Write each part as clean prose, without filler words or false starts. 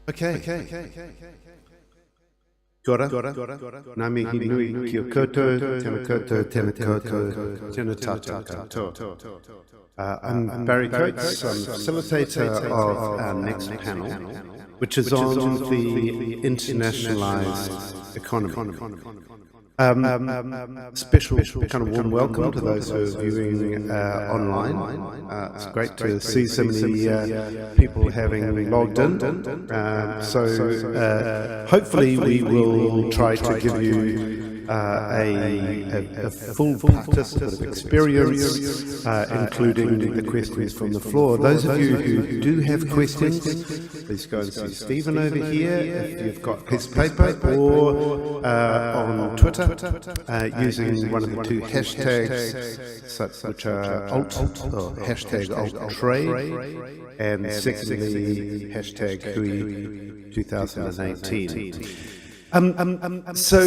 Okay. Gora, nami hinui ki o koutou, tēnā koutou, tēnā tātou. I'm Barry Coates, I'm facilitator of our next panel, which is on the internationalized economy. Special kind of warm welcome to those who are viewing online. It's great to see so many people having logged in. So hopefully we will try to give you a full participative experience, including the questions from the floor. Those of you who do have questions, please go and see Stephen over here if you've got a piece of paper, or on Twitter using one of the two hashtags, which are alt or hashtag alttrade, and secondly hashtag Hui 2018. So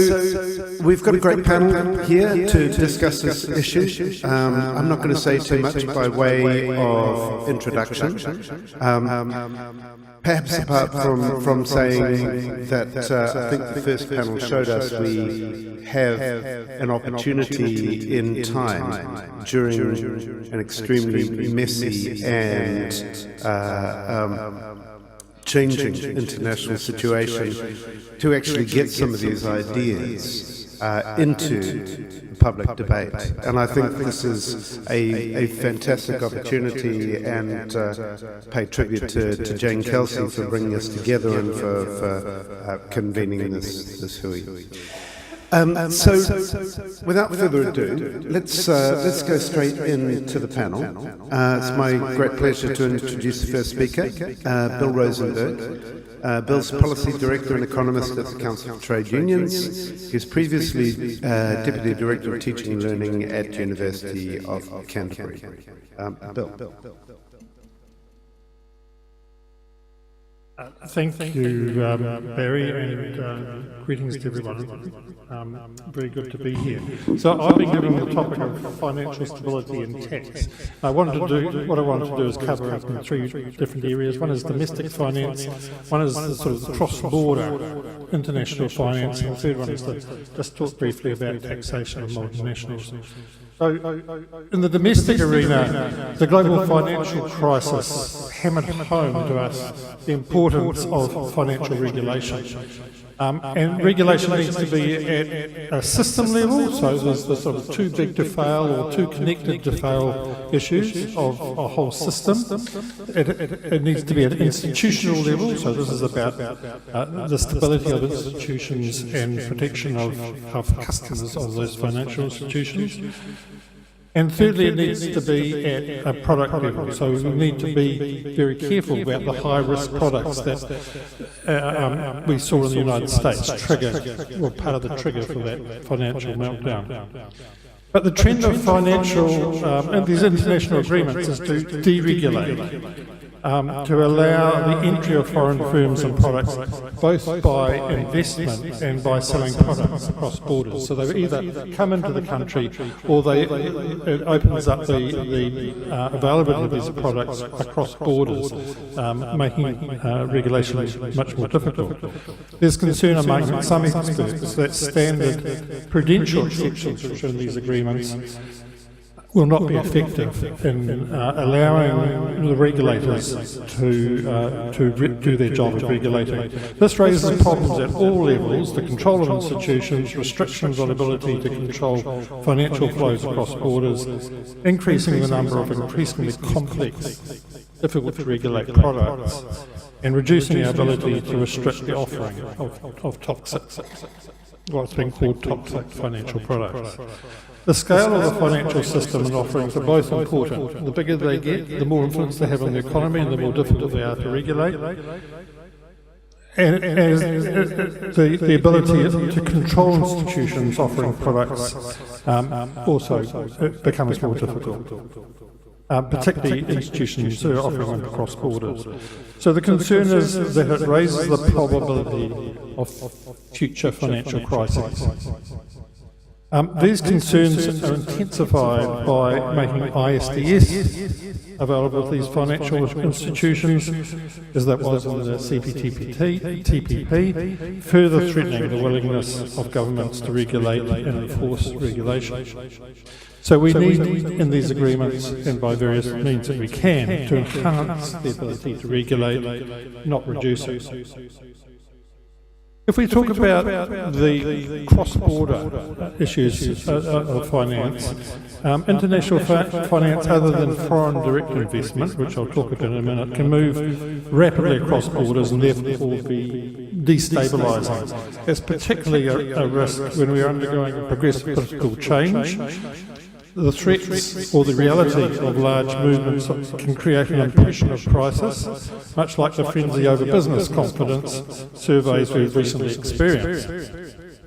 we've got a great panel here to discuss this issue. I'm not going to say too much by way of introduction. Perhaps apart from saying that I think the first panel showed us we have an opportunity in time during an extremely messy and changing international situation to actually get some of these ideas into the public debate. And I think this is a fantastic opportunity, and pay tribute to Jane Kelsey for bringing us together and for convening this hui. So, without further ado, let's go straight into the panel. It's my great pleasure to introduce the first speaker, Bill Rosenberg. Bill's Policy Director and Economist at the Council of Trade Unions. He was previously Deputy Director of Teaching and Learning at University of Canterbury. Bill. Thank you, Barry, and greetings to everyone. Very good to be here. So I've been given the topic of financial stability and tax. What I wanted to do is cover it in three different areas. One is domestic finance, one is the sort of cross-border international finance, and the third one is to just talk briefly about taxation of multinationals. So, in the domestic arena, the global financial crisis hammered home to us the importance of financial regulation. And regulation needs to be at a system level, so there's the sort of too big to fail or too connected to fail issues of a whole system. It needs to be at an institutional level, so this is about the stability of institutions and protection of customers of those financial institutions. And thirdly, it needs to be at a product level, so we need to be very careful about the high-risk products that we saw in the United States, part of the trigger for that financial meltdown. But the trend of financial and these international agreements is to deregulate, to allow the entry of foreign firms and products both by investment and by selling products across borders. So they either come into the country or it opens up the availability of these products across borders, making regulation much more difficult. There's concern among some experts that standard prudential exceptions which are in these agreements will not be effective in allowing the regulators to do their job of regulating. This raises problems at all levels: the control of institutions, restrictions on ability to control financial flows across borders, increasing the number of increasingly complex, difficult to regulate products, and reducing our ability to restrict the offering of toxic, what's been called toxic financial products. The scale of the financial system and offerings are both important. The bigger they get, the more influence they have on the economy and the more difficult they are to regulate. And the ability to control institutions offering products also becomes more difficult. Particularly institutions that are offering them across borders. So the concern is that it raises the probability of future financial crises. These concerns are intensified by making ISDS available to these financial institutions, as that was in the TPP, further threatening the willingness of governments to regulate and enforce regulation. So we need in these agreements, and by various means that we can, to enhance the ability to regulate, not reduce it. If we talk about the cross-border issues of finance, international finance other than foreign direct investment, which I'll talk about in a minute, can move rapidly across borders and therefore be destabilising. It's particularly a risk when we are undergoing a progressive political change. The threats or the reality of large movements can create an impression of crisis, much like the frenzy over business confidence surveys we've recently experienced.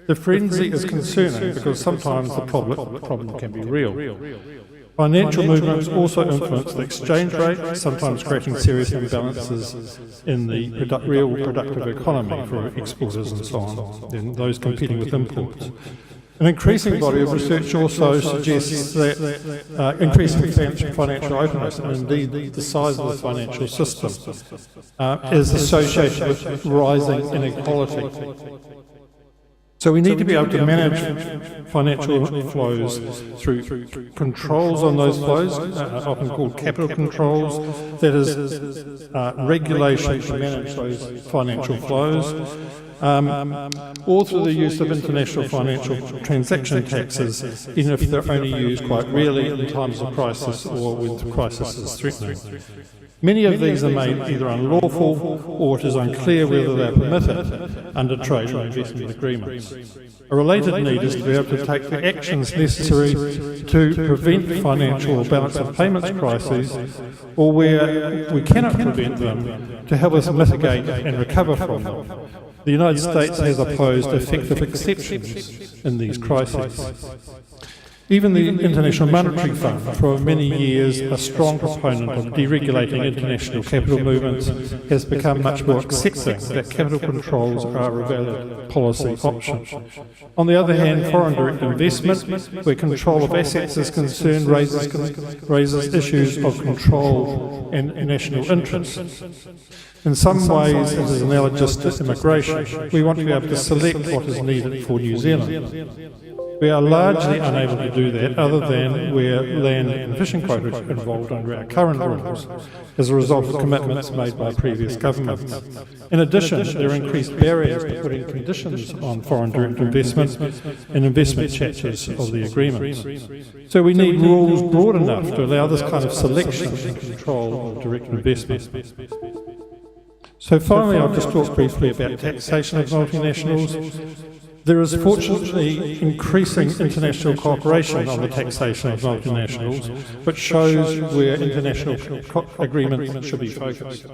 The frenzy is concerning because sometimes the problem can be real. Financial movements also influence the exchange rate, sometimes creating serious imbalances in the real productive economy for exporters and so on, and those competing with imports. An increasing body of research also suggests that increasing financial openness, and indeed the size of the financial system, is associated with rising inequality. So we need to be able to manage financial flows through controls on those flows, often called capital controls, that is, regulation to manage those financial flows, or through the use of international financial transaction taxes, even if they're only used quite rarely in times of crisis or when the crisis is threatening. Many of these are made either unlawful or it is unclear whether they are permitted under trade or investment agreements. A related need is to be able to take the actions necessary to prevent financial or balance of payments crises, or where we cannot prevent them, to help us mitigate and recover from them. The United States has opposed effective exceptions in these crises. Even the International Monetary Fund, for many years a strong proponent of deregulating international capital movements, has become much more accepting that capital controls are a valid policy option. On the other hand, foreign direct investment, where control of assets is concerned, raises issues of control and national interest. In some ways, it is analogous to immigration. We want to be able to select what is needed for New Zealand. We are largely unable to do that, other than where land and fishing quotas are involved under our current rules, as a result of commitments made by previous governments. In addition, there are increased barriers to putting conditions on foreign direct investment and investment chapters of the agreements. So we need rules broad enough to allow this kind of selection and control of direct investment. So finally, I'll just talk briefly about taxation of multinationals. There is fortunately increasing international cooperation on the taxation of multinationals, which shows where international agreements should be focused.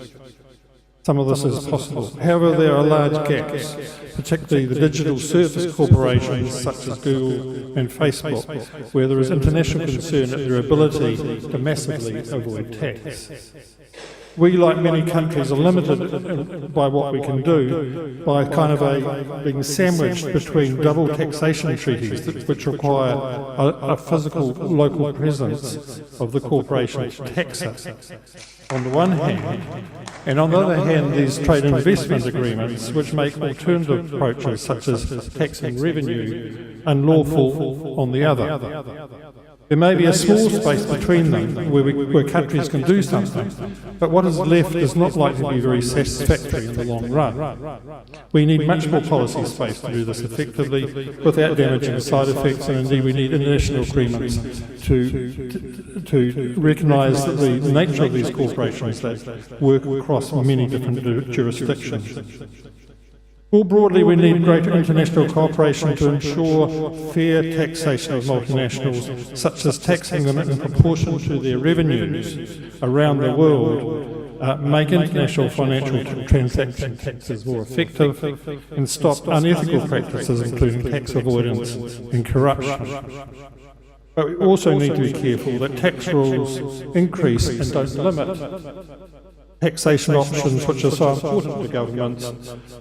some of this is possible. However, there are large gaps, particularly the digital service corporations such as Google and Facebook, where there is international concern at their ability to massively avoid tax. We, like many countries, are limited by what we can do by kind of being sandwiched between double taxation treaties which require a physical local presence of the corporation to tax us on the one hand, and on the other hand these trade and investment agreements which make alternative approaches such as taxing revenue unlawful on the other. There may be a small space between them where countries can do something, but what is left is not likely to be very satisfactory in the long run. We need much more policy space to do this effectively without damaging side effects, and indeed we need international agreements to recognise the nature of these corporations that work across many different jurisdictions. More broadly, we need greater international cooperation to ensure fair taxation of multinationals, such as taxing them in proportion to their revenues around the world, make international financial transaction taxes more effective, and stop unethical practices, including tax avoidance and corruption. But we also need to be careful that tax rules increase and don't limit taxation options which are so important to governments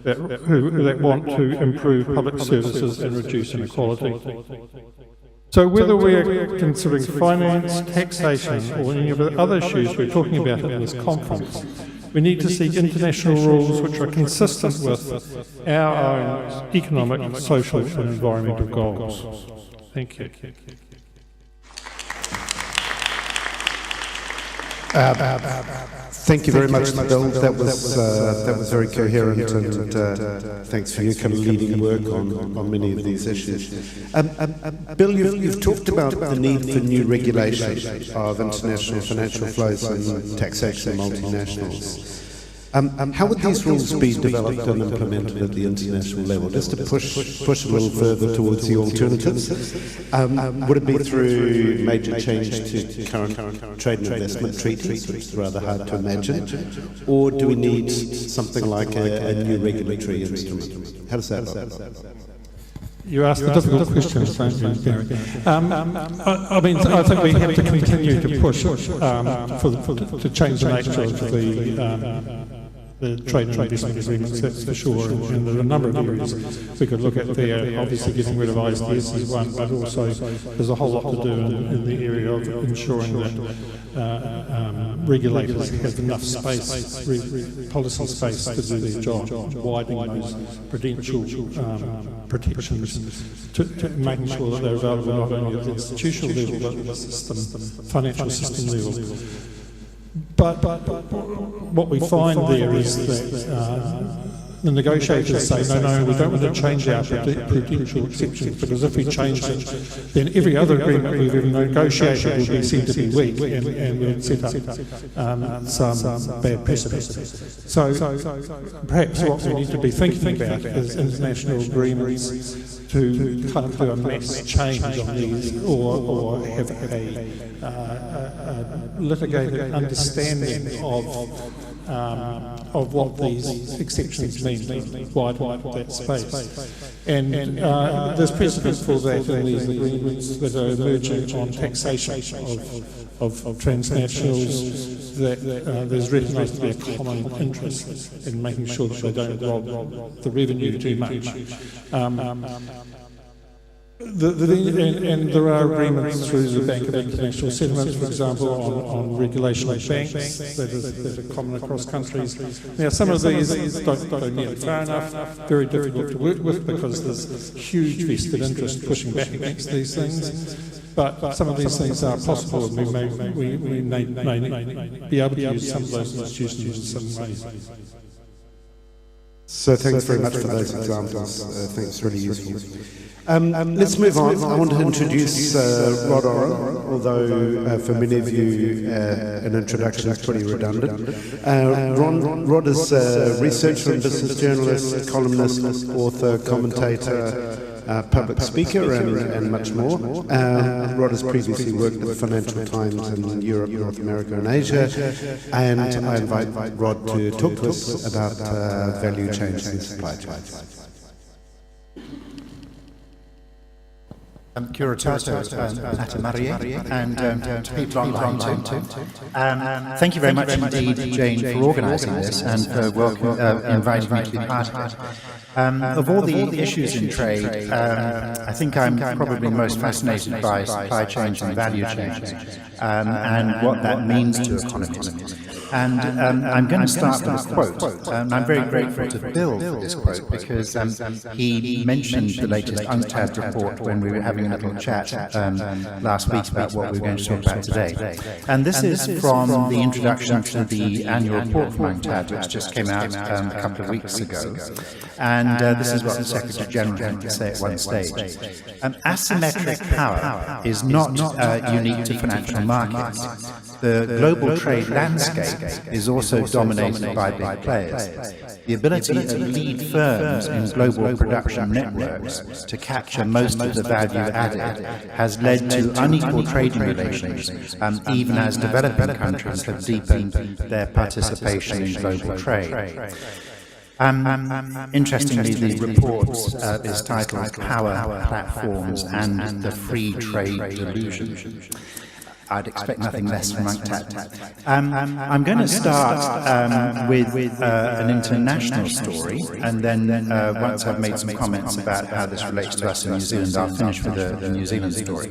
that want to improve public services and reduce inequality. So whether we're considering finance, taxation or any of the other issues we're talking about in this conference, we need to seek international rules which are consistent with our own economic, social and environmental goals. Thank you. Thank you very much, Bill. That was very coherent, and thanks for your kind of leading work on many of these issues. Bill, you've talked about the need for new regulation of international financial flows and taxation of multinationals. How would these rules be developed and implemented at the international level? Just to push a little further towards the alternatives, would it be through major change to current trade and investment treaties, which is rather hard to imagine, or do we need something like a new regulatory instrument? How does that look? You ask the difficult questions, don't you, Barry? I think we have to continue to push to change the nature of the trade and investment agreements, that's for sure, and there are a number of areas we could look at there. Obviously getting rid of ISDS is one, but also there's a whole lot to do in the area of ensuring that regulators have enough space, policy space to do their job, widening those prudential protections, to making sure that they're available not only at the institutional level but at the financial system level. But what we find there is that the negotiators say, no, we don't want to change our prudential exceptions, because if we change it, then every other agreement we've ever negotiated will be seen to be weak and will set up some bad precedents. So perhaps what we need to be thinking about is international agreements to kind of do a mass change on these, or have a litigated understanding of what these exceptions mean, widen that space. And there's precedent for that in these agreements that are emerging on taxation of transnationals, that there's recognised to be a common interest in making sure that they don't rob the revenue too much. And there are agreements through the Bank of International Settlements, for example, on regulation of banks that are common across countries. Now, some of these don't go nearly far enough, very difficult to work with because there's huge vested interest pushing back against these things. But some of these things are possible, and we may be able to use some of those institutions in some ways. So thanks very much for those examples. I think it's really useful. Let's move on. I want to introduce Rod Orr, although for many of you an introduction is pretty redundant. Rod is a researcher and business journalist, columnist, author, commentator, public speaker and much more. Rod has previously worked at the Financial Times in Europe, North America and Asia, and I invite Rod to talk to us about value chains in supply chains. Kia ora tātou, Ata Marie, and to people online too. Thank you very much indeed, Jane, for organising this and for inviting me to be part of it. Of all the issues in trade, I think I'm probably most fascinated by supply chains and value chains and what that means to economies. And I'm going to start with a quote. I'm very grateful to Bill for this quote because he mentioned the latest UNCTAD report when we were having a little chat last week about what we were going to talk about today. And this is from the introduction to the annual report from UNCTAD, which just came out a couple of weeks ago. And this is what the Secretary General had to say at one stage. Asymmetric power is not unique to financial markets. The global trade landscape is also dominated by big players. The ability to lead firms in global production networks to capture most of the value added has led to unequal trading relations, even as developing countries have deepened their participation in global trade. Interestingly, the report is titled Power Platforms and the Free Trade Delusion. I'd expect nothing less from UNCTAD. I'm going to start with an international story, and then once I've made some comments about how this relates to us in New Zealand, I'll finish with the New Zealand story.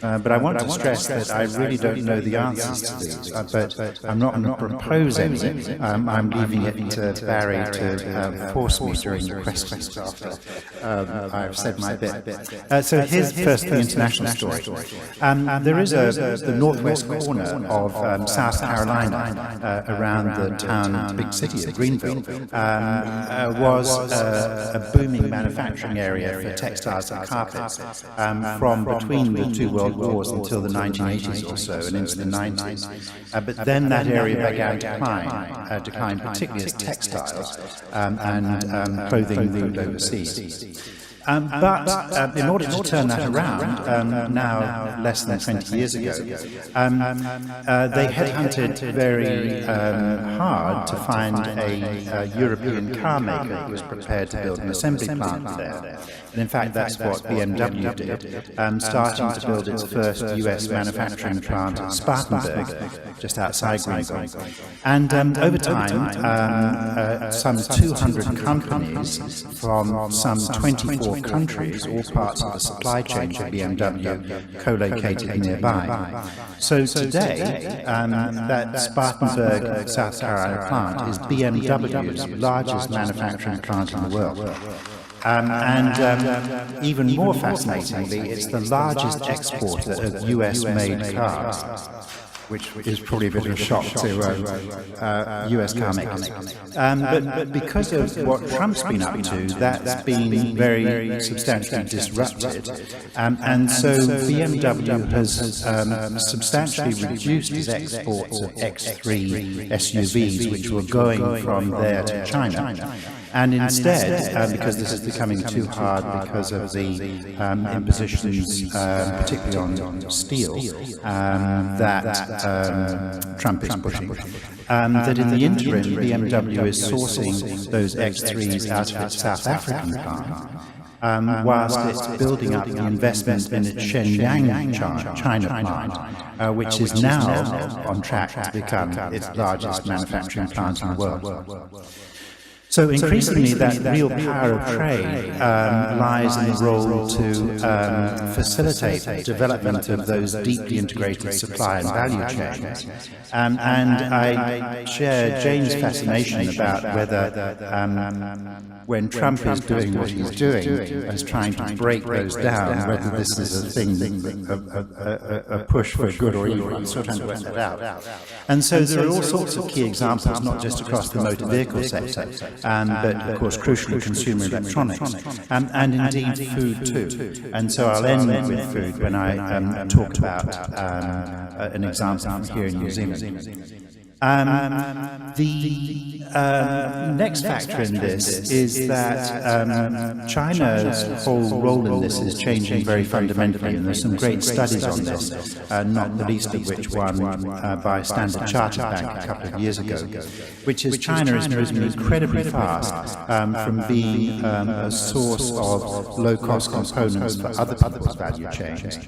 But I want to stress that I really don't know the answers to these, but I'm not going to propose any. I'm leaving it to Barry to force me during the questions after I've said my bit. So here's first the international story. There is the northwest corner of South Carolina, around the town, big city of Greenville, was a booming manufacturing area for textiles and carpets from between the two world wars until the 1980s or so and into the 90s. But then that area began to decline, particularly as textiles and clothing moved overseas. But in order to turn that around, now less than 20 years ago, they headhunted very hard to find a European car maker who was prepared to build an assembly plant there. And in fact, that's what BMW did, starting to build its first US manufacturing plant at Spartanburg, just outside Greenville. And over time, some 200 companies from some 24 countries, all parts of the supply chain for BMW, co-located nearby. So today, that Spartanburg, South Carolina plant is BMW's largest manufacturing plant in the world. Even more fascinatingly, it's the largest exporter of US-made cars, which is probably a bit of a shock to US car makers. But because of what Trump's been up to, that's been very substantially disrupted. And so BMW has substantially reduced its exports of X3 SUVs, which were going from there to China. And instead, because this is becoming too hard because of the impositions, particularly on steel, that Trump is pushing, that in the interim, BMW is sourcing those X3s out of its South African plant, whilst it's building up the investment in its Shenyang, China plant, which is now on track to become its largest manufacturing plant in the world. So increasingly, that real power of trade lies in the role to facilitate the development of those deeply integrated supply and value chains. And I share Jane's fascination about whether when Trump is doing what he's doing, as trying to break those down, whether this is a thing, a push for good or evil, I'm still trying to work that out. And so there are all sorts of key examples, not just across the motor vehicle sector, but of course crucially consumer electronics, and indeed food too. And so I'll end with food when I talk about an example from here in New Zealand. The next factor in this is that China's whole role in this is changing very fundamentally, and there's some great studies on this, not the least of which one by Standard Chartered Bank a couple of years ago, which is China is moving incredibly fast from being a source of low-cost components for other people's value chains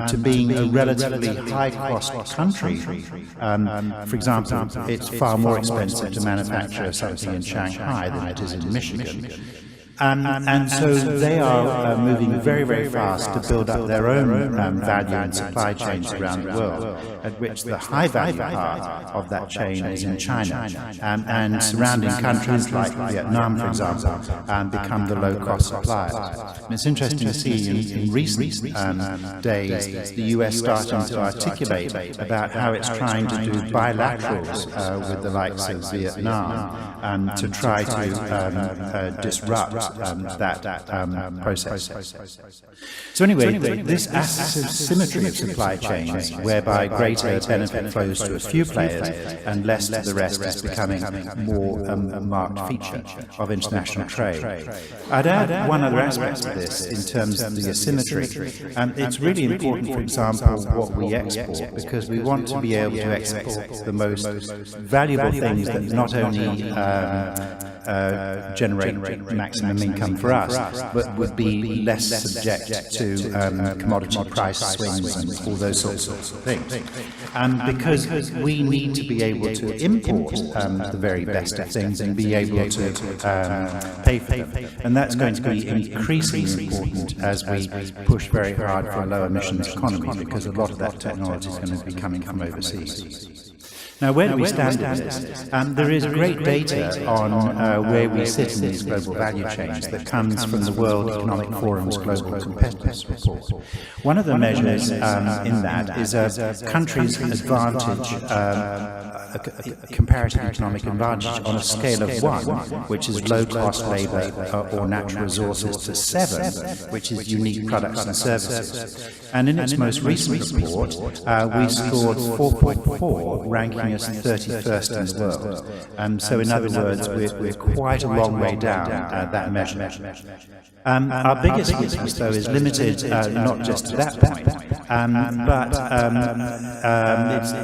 to being a relatively high-cost country. For example, it's far more expensive to manufacture something in Shanghai than it is in Michigan. And so they are moving very, very fast to build up their own value and supply chains around the world, at which the high-value part of that chain is in China. And surrounding countries like Vietnam, for example, become the low-cost suppliers. And it's interesting to see in recent days the US starting to articulate about how it's trying to do bilaterals with the likes of Vietnam to try to disrupt that process. So anyway, this asymmetry of supply chains, whereby greater benefit flows to a few players and less to the rest, is becoming more a marked feature of international trade. I'd add one other aspect to this in terms of the asymmetry. It's really important, for example, what we export, because we want to be able to export the most valuable things that not only generate maximum income for us, but would be less subject to commodity price swings and all those sorts of things. Because we need to be able to import the very best of things and be able to pay for them. And that's going to be increasingly important as we push very hard for a low emissions economy, because a lot of that technology is going to be coming from overseas. Now, where do we stand in this? There is great data on where we sit in these global value chains that comes from the World Economic Forum's Global Competitiveness Report. One of the measures in that is a country's advantage, comparative economic advantage on a scale of 1, which is low-cost labour or natural resources, to 7, which is unique products and services. And in its most recent report, we scored 4.4, ranking us 31st in the world. So in other words, we're quite a long way down that measure. Our biggest weakness, though, is limited not just to that point, but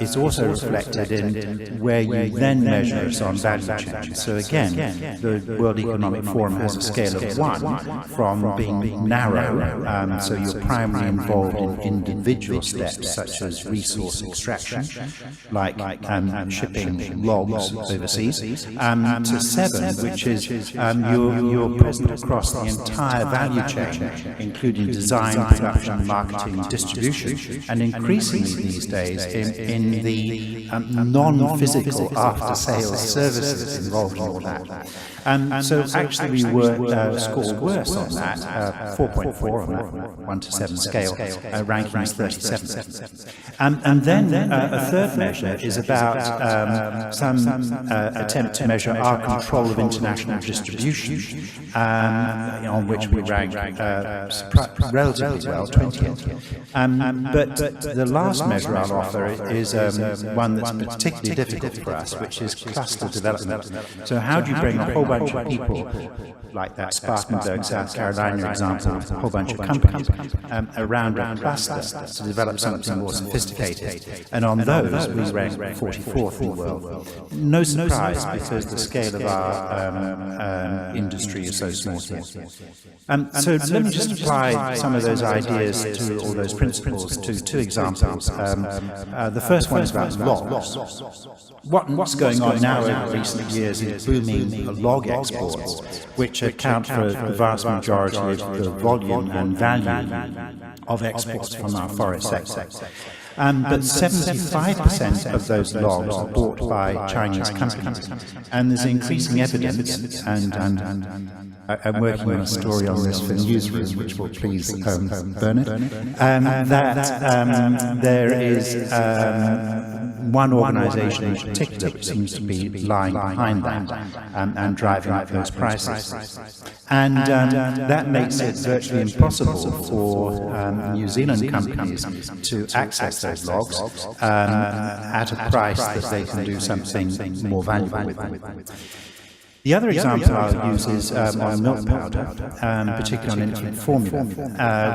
it's also reflected in where you then measure us on value chains. So again, the World Economic Forum has a scale of 1 from being narrow, so you're primarily involved in individual steps such as resource extraction, like shipping logs overseas, to 7, which is you're present across the entire value chain, including design, production, marketing, distribution, and increasingly these days in the non-physical after-sales services involved in all that. So actually we were scored worse on that, 4.4 on that 1 to 7 scale, ranking as 37. And then a third measure is about some attempt to measure our control of international distribution, on which we rank relatively well, 20th. But the last measure I'll offer is one that's particularly difficult for us, which is cluster development. So how do you bring a whole bunch of people, like that Spartanburg, South Carolina example, a whole bunch of companies, around a cluster to develop something more sophisticated? And on those, we rank 44th in the world. No surprise, because the scale of our industry is so small here. So let me just apply some of those ideas to all those principles to 2 examples. The first one is about logs. What's going on now over recent years is booming log exports, which account for the vast majority of the volume and value of exports from our forest sector. But 75% of those logs are bought by Chinese companies, and there's increasing evidence, and I'm working on a story on this for Newsroom, which will please Bernard, that there is one organisation in particular which seems to be lying behind that and driving up those prices. And that makes it virtually impossible for New Zealand companies to access those logs at a price that they can do something more valuable with them. The other example I'll use is on milk powder, particularly on infant formula,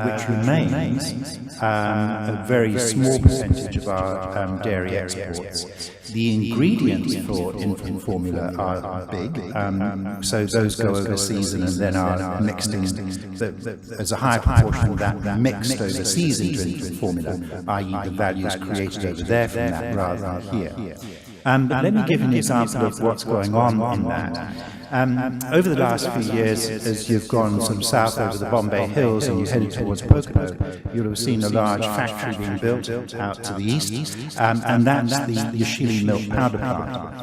which remains a very small percentage of our dairy exports. The ingredients for infant formula are big, so those go overseas and then are mixed in. There's a high proportion of that mixed overseas into infant formula, i.e. the values created over there from that rather than here. But let me give an example of what's going on in that. Over the last few years, as you've gone sort of south over the Bombay Hills and you headed towards Pocono, you'll have seen a large factory being built out to the east, and that's the Yashili milk powder plant,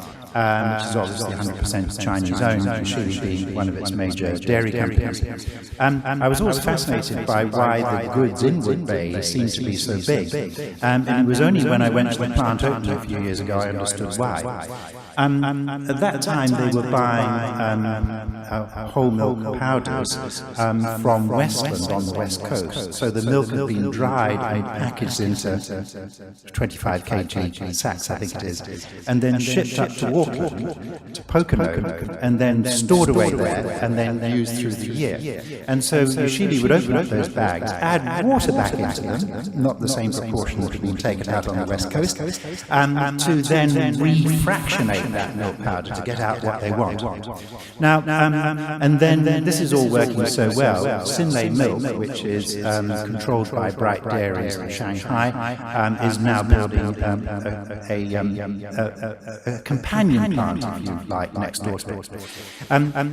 which is obviously 100% Chinese-owned, Yashili being one of its major dairy companies. I was always fascinated by why the goods in Wood Bay seemed to be so big, and it was only when I went to the plant opening a few years ago I understood why. At that time, they were buying whole milk powders from Westland on the west coast. So the milk had been dried and packaged into 25 kg sacks, I think it is, and then shipped up to Auckland, to Pocono, and then stored away there, and then used through the year. And so Yashili would open up those bags, add water back into them, not the same proportion that had been taken out on the west coast, to then refractionate that milk powder to get out what they want. Now, and then this is all working so well. Sinlay Milk, which is controlled by Bright Dairies in Shanghai, is now building a companion plant, if you like, next door to it.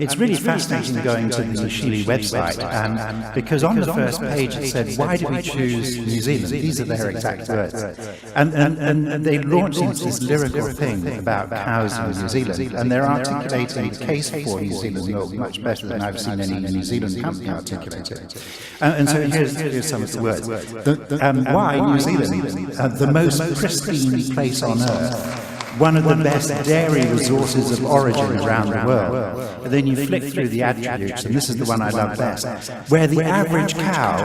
It's really fascinating going to the Yashili website, because on the first page it said, why did we choose New Zealand? These are their exact words. And they launched into this lyrical thing about cows in New Zealand, and they're articulating the case for New Zealand milk much better than I've seen any New Zealand company articulate it. And so here's some of the words. Why New Zealand? The most pristine place on earth. One of the best dairy resources of origin around the world. And then you flick through the attributes, and this is the one I love best, where the average cow,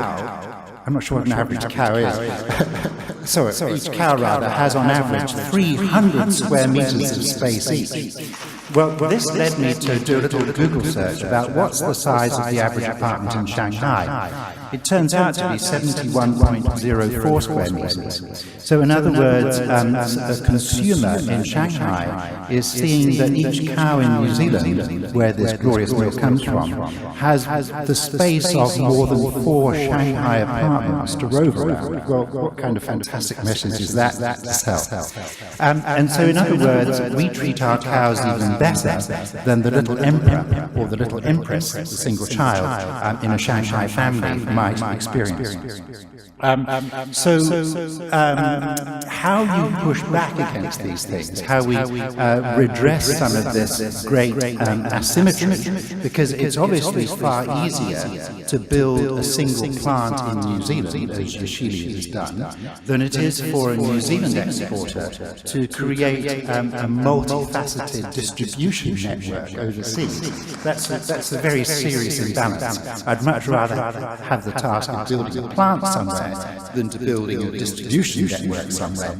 I'm not sure what an average cow is, so each cow rather has on average 300 square meters of space each. Well, this led me to do a little Google search about what's the size of the average apartment in Shanghai. It turns out to be 71.04 square meters. So in other words, a consumer in Shanghai is seeing that each cow in New Zealand, where this glorious milk comes from, has the space of more than 4 Shanghai apartments to rove around. Well, what kind of fantastic message is that to sell? And so in other words, we treat our cows even better than the little emperor or the little empress, the single child, in a Shanghai family might experience. How you push back against these things, how we redress some of this great asymmetry, because it's obviously far easier to build a single plant in New Zealand, as Yashili has done, than it is for a New Zealand exporter to create a multifaceted distribution network overseas. That's a very serious imbalance. I'd much rather have the task of building a plant somewhere than to building a distribution network somewhere.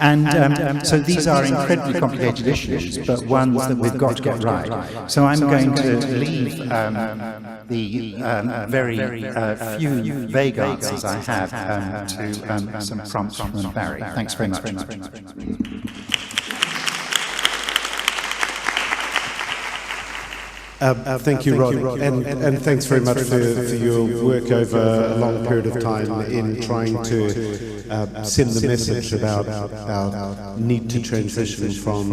And so these are incredibly complicated issues, but ones that we've got to get right. So I'm going to leave the very few vague answers I have to some prompts from Barry. Thanks very much. Thank you, Rod, and thanks very much for your work over a long period of time in trying to send the message about our need to transition from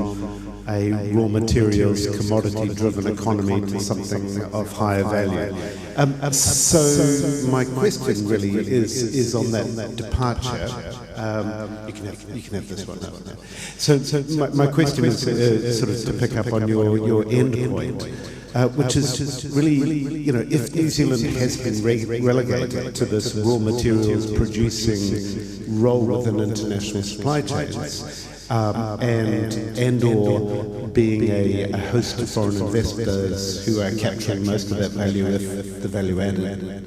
a raw materials, commodity-driven economy to something of higher value. So my question really is on that departure. You can have this one. So my question is sort of to pick up on your end point. Which is really, you know, if New Zealand has been relegated to this raw materials producing role within international supply chains, and or being a host of foreign investors who are capturing most of that value if the value added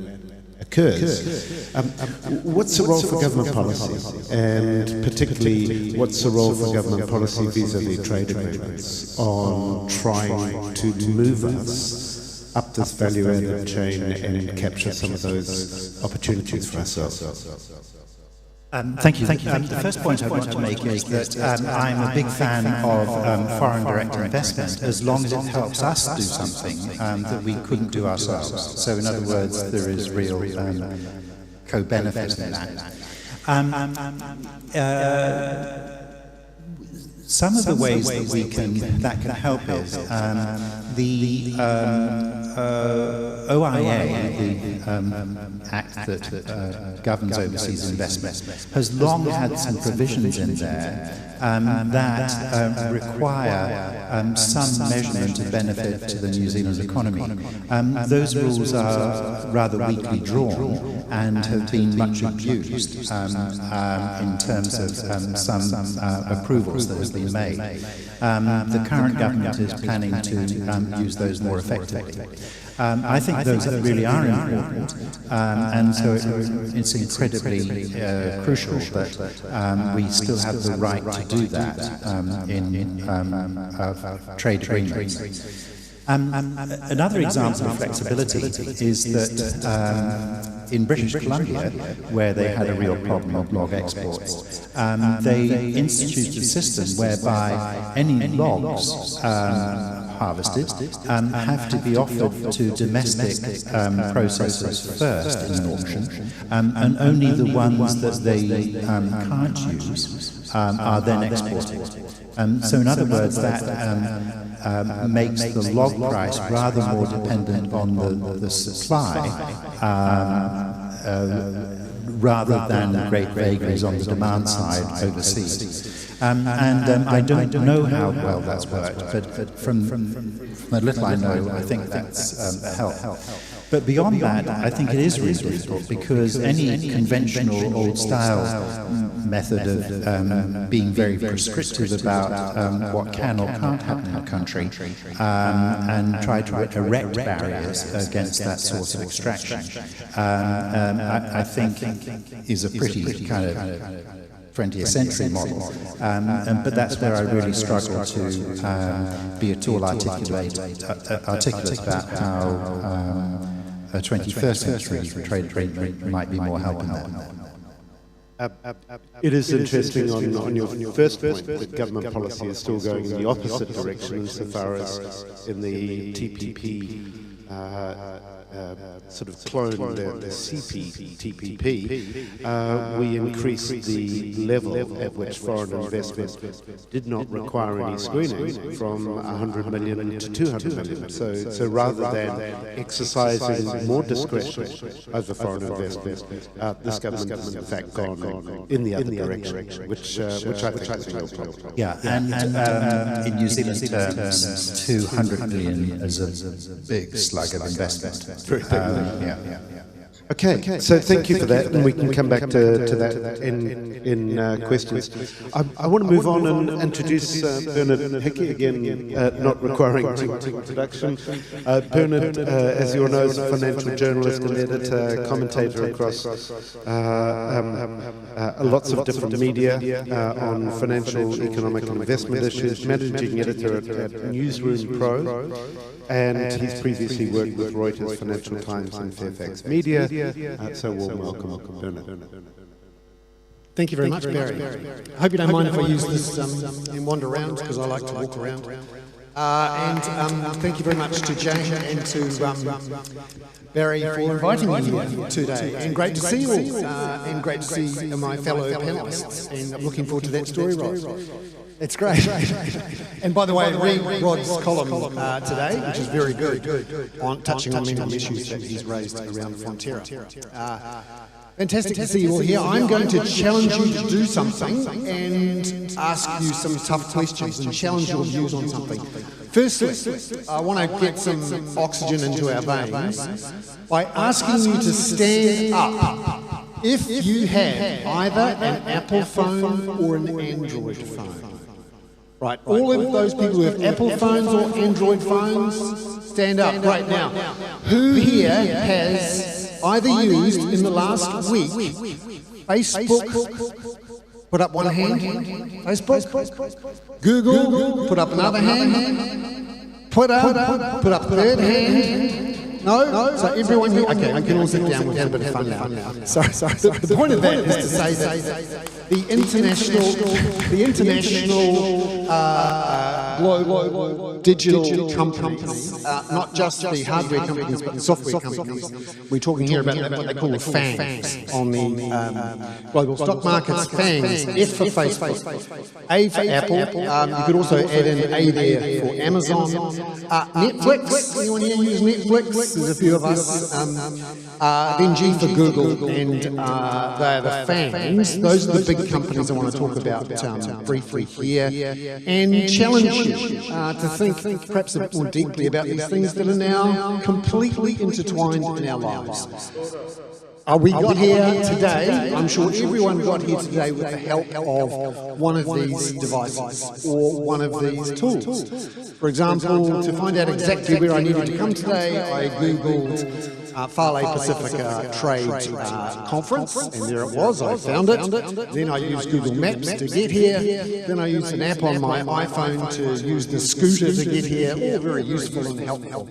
occurs. What's the role for government policy, and particularly what's the role for government policy vis-à-vis trade agreements on trying to move us up this value-added chain and capture some of those opportunities for ourselves? Thank you. The first point I want to make is that I'm a big fan of foreign direct investment as long as it helps us do something that we couldn't do ourselves. So in other words, there is real co-benefit in that. Some of the ways that can help is the OIA, the Act that governs overseas investment, has long had some provisions in there that require some measurement of benefit to the New Zealand economy. Those rules are rather weakly drawn and have been much abused in terms of some approvals that have been made. The current government is planning to use those more effectively. I think those really are important, and so it's incredibly crucial that we still have the right to do that in trade agreements. Another example of flexibility is that in British Columbia, where they had a real problem of log exports, they instituted a system whereby any logs harvested have to be offered to domestic processors first in an auction, and only the ones that they can't use are then exported. So in other words, that makes the log price rather more dependent on the supply rather than the great vagaries on the demand side overseas. I don't know how well that's worked, but from the little I know, I think that's a help. But beyond that, I think it is really difficult because any conventional old-style method of being very prescriptive about what can or can't happen in a country and try to erect barriers against that sort of extraction, I think is a pretty kind of 20th century model, but that's where I really struggle to be at all articulate about how a 21st century trade agreement might be more helpful. It is interesting on your first point that government policy is still going in the opposite direction insofar as in the TPP sort of clone the TPP, we increased the level at which foreign investment did not require any screening from 100 million to 200 million. So rather than exercising more discretion over foreign investment, this government has in fact gone in the other direction, which I think is a real problem. Yeah, and in New Zealand terms, 200 million is a big slug of investment. Very big. Okay, so thank you for that, and we can come back to that in questions. I want to move on and introduce Bernard Hickey again, not requiring introduction. Bernard, as you all know, is a financial journalist and editor, commentator across lots of different media on financial, economic and investment issues, managing editor at Newsroom Pro, and he's previously worked with Reuters, Financial Times and Fairfax Media. So warm welcome, Bernard. Thank you very much, Barry. I hope you don't mind if I use this and wander around, because I like to walk around. And thank you very much to Jane and to Barry for inviting me here today. And great to see you all, and great to see my fellow panellists. And I'm looking forward to that story, Rod. It's great. And by the way, read Rod's column today, which is very good, on touching on many issues that he's raised around Frontiera. Fantastic to see you all here. I'm going to challenge you to do something and ask you some tough questions and challenge your views on something. Firstly, I want to get some oxygen into our veins by asking you to stand up if you have either an Apple phone or an Android phone. Right, all of those people who have Apple phones or Android phones, stand up right now. Who here has either used in the last week Facebook? Put up one hand. Facebook. Google. Put up another hand. Put up third hand. No? So everyone here, okay, we can all sit down, we've had a bit of fun now. Sorry. The point of that is to say that the international global digital companies, not just the hardware companies, but the software companies, we're talking here about what they call the FANGs on the global stock markets. FANGs, F for Facebook, A for Apple, you could also add in A there for Amazon, Netflix, anyone here use Netflix? There's a few of us. Then G for Google, and they're the FANGs. Those are the big companies I want to talk about briefly here, and challenge you to think perhaps a bit more deeply about these things that are now completely intertwined in our lives. We got here today, I'm sure everyone got here today with the help of one of these devices or one of these tools. For example, to find out exactly where I needed to come today, I Googled Fale Pacifica Trade Conference, and there it was, I found it. Then I used Google Maps to get here. Then I used an app on my iPhone to use the scooter to get here. All very useful and helpful.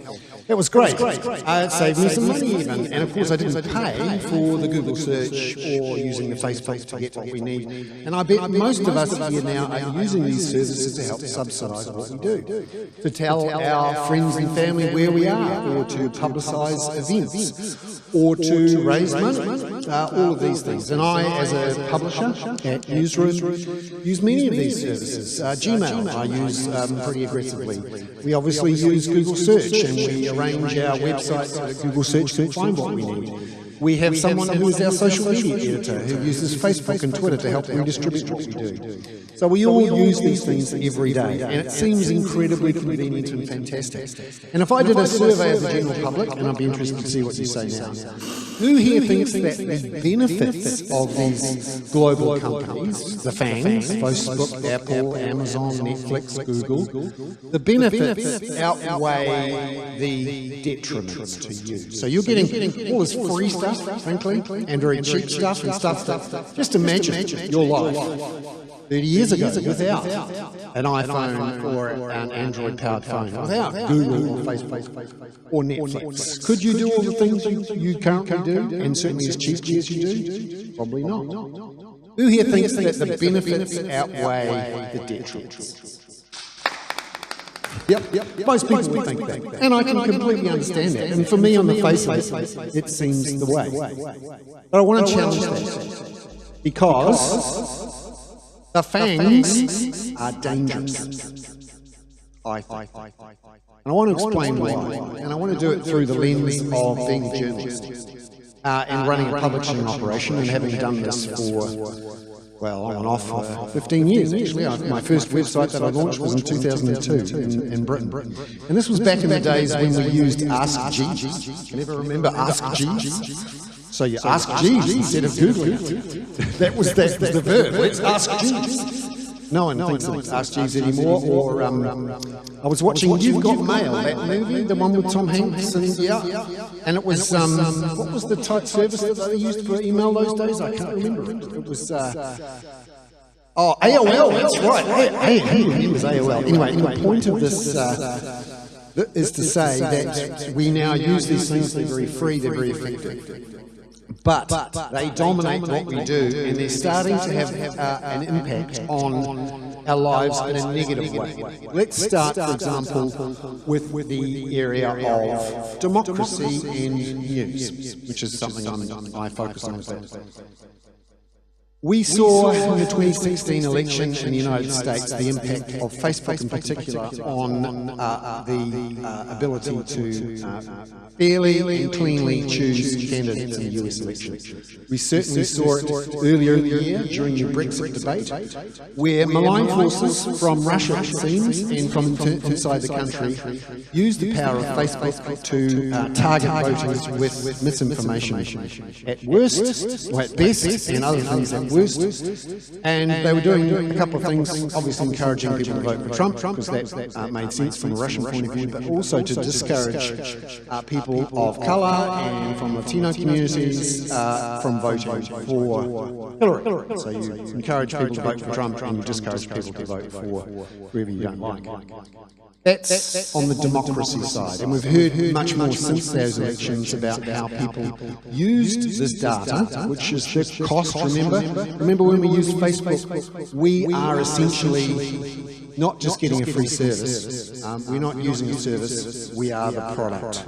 It was great. It saved me some money even. And of course I didn't pay for the Google search or using the Facebook to get what we need. And I bet most of us here now are using these services to help subsidise what we do. To tell our friends and family where we are, or to publicise events, or to raise money, all of these things. And I, as a publisher at Newsroom, use many of these services. Gmail I use pretty aggressively. We obviously use Google Search, and we arrange our website so that Google Search can find what we need. We have someone who is our social media editor who uses Facebook and Twitter to help redistribute what we do. So we all use these things every day, and it seems incredibly convenient and fantastic. And if I did a survey of the general public, and I'd be interested to see what you say now, who here thinks that the benefits of these global companies, the FANGs, Facebook, Apple, Amazon, Netflix, Google, the benefits outweigh the detriments to you? So you're getting all this free stuff, frankly, and very cheap stuff and stuff that, just imagine your life 30 years ago without an iPhone or an Android-powered phone, without Google or Facebook or Netflix. Could you do all the things you currently do, and certainly as cheaply as you do? Probably not. Who here thinks that the benefits outweigh the detriments? Yep. Most people would think that. And I can completely understand that. And for me, on the face of it seems the way. But I want to challenge that. Because the FANGs are dangerous, I think. And I want to explain why. And I want to do it through the lens of being a journalist and running a publishing operation and having done this for, well, on and off for 15 years, actually. My first website that I launched was in 2002 in Britain. And this was back in the days when we used Ask Jeeves. You ever remember Ask Jeeves? So you ask Jeeves instead of Googling it. That was the verb. Let's ask Jeeves. No one thinks of Ask Jeeves anymore. Or I was watching You've Got Mail, that movie, the one with Tom Hanks. And it was, what was the type service that they used for email those days? I can't remember it. It was, AOL, that's right. Hey, remembers AOL. Anyway, the point of this is to say that we now use these things, they're very free, they're very effective. But they dominate what we do, and they're starting to have an impact on our lives in a negative way. Let's start, for example, with the area of democracy and news, which is something I focus on. We saw in the 2016 election in the United States the impact of Facebook in particular on the ability to fairly and cleanly choose candidates in the US election. We certainly saw it earlier in the year during the Brexit debate, where malign forces from Russia, it seems, and from inside the country used the power of Facebook to target voters with misinformation at worst, or at best, and other things at worst. And they were doing a couple of things, obviously encouraging people to vote for Trump, because that made sense from a Russian point of view, but also to discourage people of colour and from Latino communities from voting for Hillary. So you encourage people to vote for Trump and you discourage people to vote for whoever you don't like. That's on the democracy side, and we've heard much more since those elections about how people used this data, which is the cost, remember when we used Facebook, we are essentially not just getting a free service, we're not using a service, we are the product.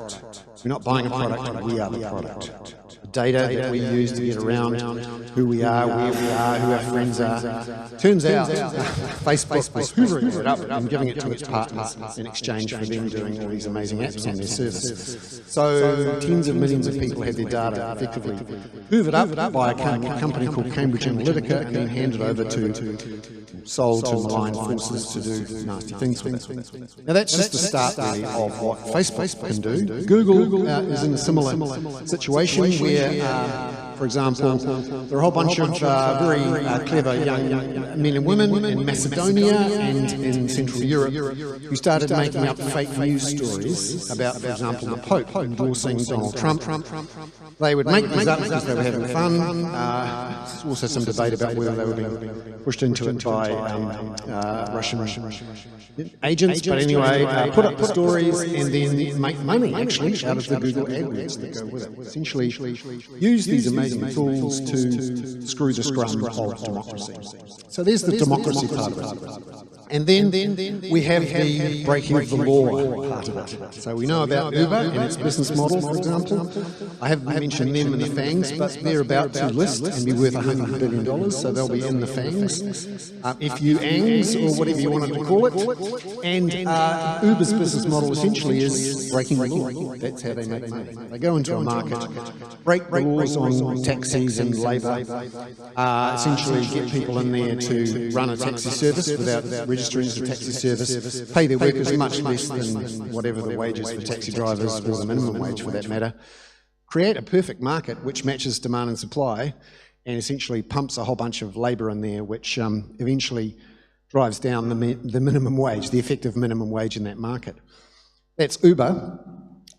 We're not buying a product, we are the product. The data that we use to get around who we are, where we are, who our friends are. Turns out Facebook was hoovering it up and giving it to its partners in exchange for them doing all these amazing apps on their service. So tens of millions of people had their data effectively hoovered up by a company called Cambridge Analytica and then handed over sold to malign forces to do nasty things with it. Now that's just the start really of what Facebook can do. Google is in a similar situation where, for example, there are a whole bunch of very clever young men and women in Macedonia and in Central Europe who started making up fake news stories about, for example, the Pope endorsing Donald Trump. They would make these up because they were having fun. There's also some debate about whether they were being pushed into it by Russian agents, but anyway, put up the stories and then make money, actually, out of the Google AdWords that go with it. Essentially, use these amazing tools to screw the scrum of democracy. So there's the democracy part of it. And then we have the breaking of the law part of it. So we know about Uber and its business model, for example. I haven't mentioned them in the FANGs, but they're about to list and be worth $100 billion, so they'll be in the FANGs. FUANGs, or whatever you wanted to call it. And Uber's business model essentially is breaking the law. That's how they make money. They go into a market, break the laws on taxis and labour, essentially get people in there to run a taxi service without registering as a taxi service, pay their workers much less than whatever the wages for taxi drivers or the minimum wage for that matter, create a perfect market which matches demand and supply and essentially pumps a whole bunch of labour in there which eventually drives down the minimum wage, the effective minimum wage in that market. That's Uber,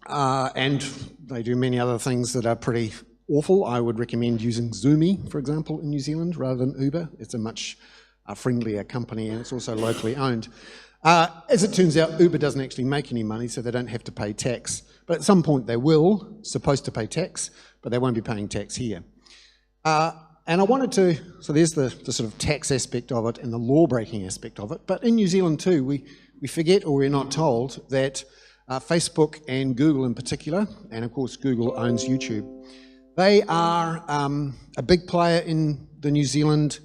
and they do many other things that are pretty awful. I would recommend using Zoomy, for example, in New Zealand rather than Uber. It's a much friendlier company and it's also locally owned. As it turns out, Uber doesn't actually make any money, so they don't have to pay tax. But at some point they will, supposed to pay tax, but they won't be paying tax here. And I wanted to, so there's the sort of tax aspect of it and the law-breaking aspect of it, but in New Zealand too, we forget or we're not told that Facebook and Google in particular, and of course Google owns YouTube, they are a big player in the New Zealand,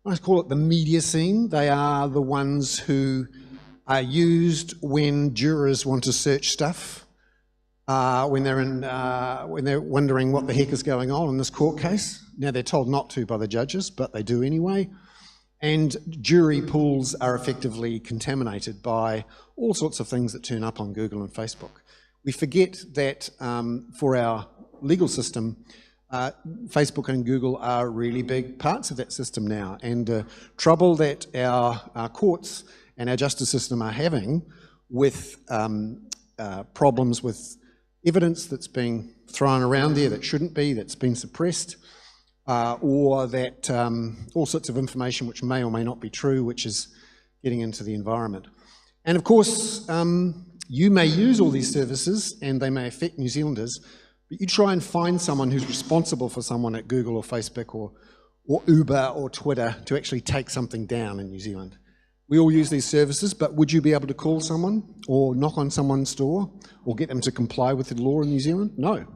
I call it the media scene. They are the ones who are used when jurors want to search stuff, when they're wondering what the heck is going on in this court case. Now they're told not to by the judges, but they do anyway. And jury pools are effectively contaminated by all sorts of things that turn up on Google and Facebook. We forget that for our legal system, Facebook and Google are really big parts of that system now, and trouble that our courts and our justice system are having with problems with evidence that's being thrown around there that shouldn't be, that's been suppressed, or that all sorts of information which may or may not be true, which is getting into the environment. And of course, you may use all these services and they may affect New Zealanders, but you try and find someone who's responsible for someone at Google or Facebook or Uber or Twitter to actually take something down in New Zealand. We all use these services, but would you be able to call someone or knock on someone's door or get them to comply with the law in New Zealand? No.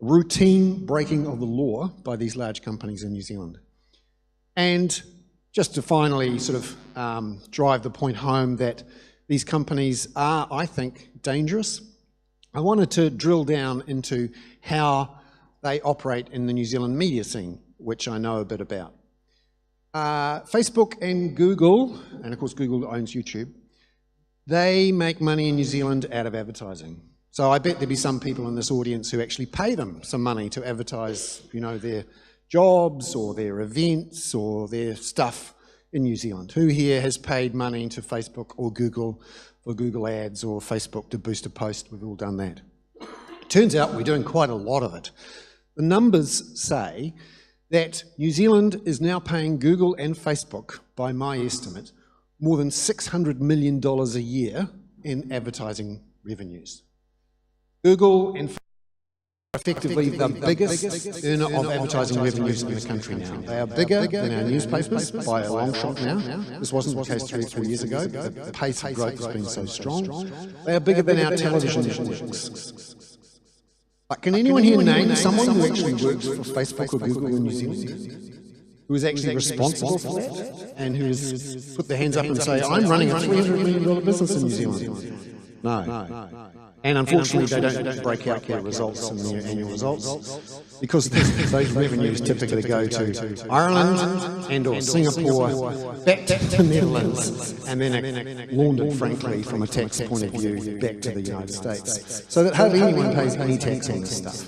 Routine breaking of the law by these large companies in New Zealand. And just to finally sort of drive the point home that these companies are, I think, dangerous, I wanted to drill down into how they operate in the New Zealand media scene, which I know a bit about. Facebook and Google, and of course Google owns YouTube, they make money in New Zealand out of advertising. So I bet there'd be some people in this audience who actually pay them some money to advertise, you know, their jobs or their events or their stuff in New Zealand? Who here has paid money to Facebook or Google for Google Ads or Facebook to boost a post? We've all done that. Turns out we're doing quite a lot of it. The numbers say that New Zealand is now paying Google and Facebook, by my estimate, more than $600 million a year in advertising revenues. Google and Facebook are effectively the biggest earner of advertising revenues in the country now. They are bigger than our newspapers by a long shot now. This wasn't the case 3 or 4 years ago, but the pace of growth has been so strong. They are bigger than our television networks. But can anyone here name someone who actually works for Facebook or Google in New Zealand, who is actually responsible for that, and who has put their hands up and say, I'm running a $300 million business in New Zealand? No. And unfortunately, they don't break out their results in their annual results, because those revenues typically go to Ireland and or Singapore, back to the Netherlands, and then are laundered, frankly, from a tax point of view, back to the United States. So that hardly anyone pays any tax on this stuff.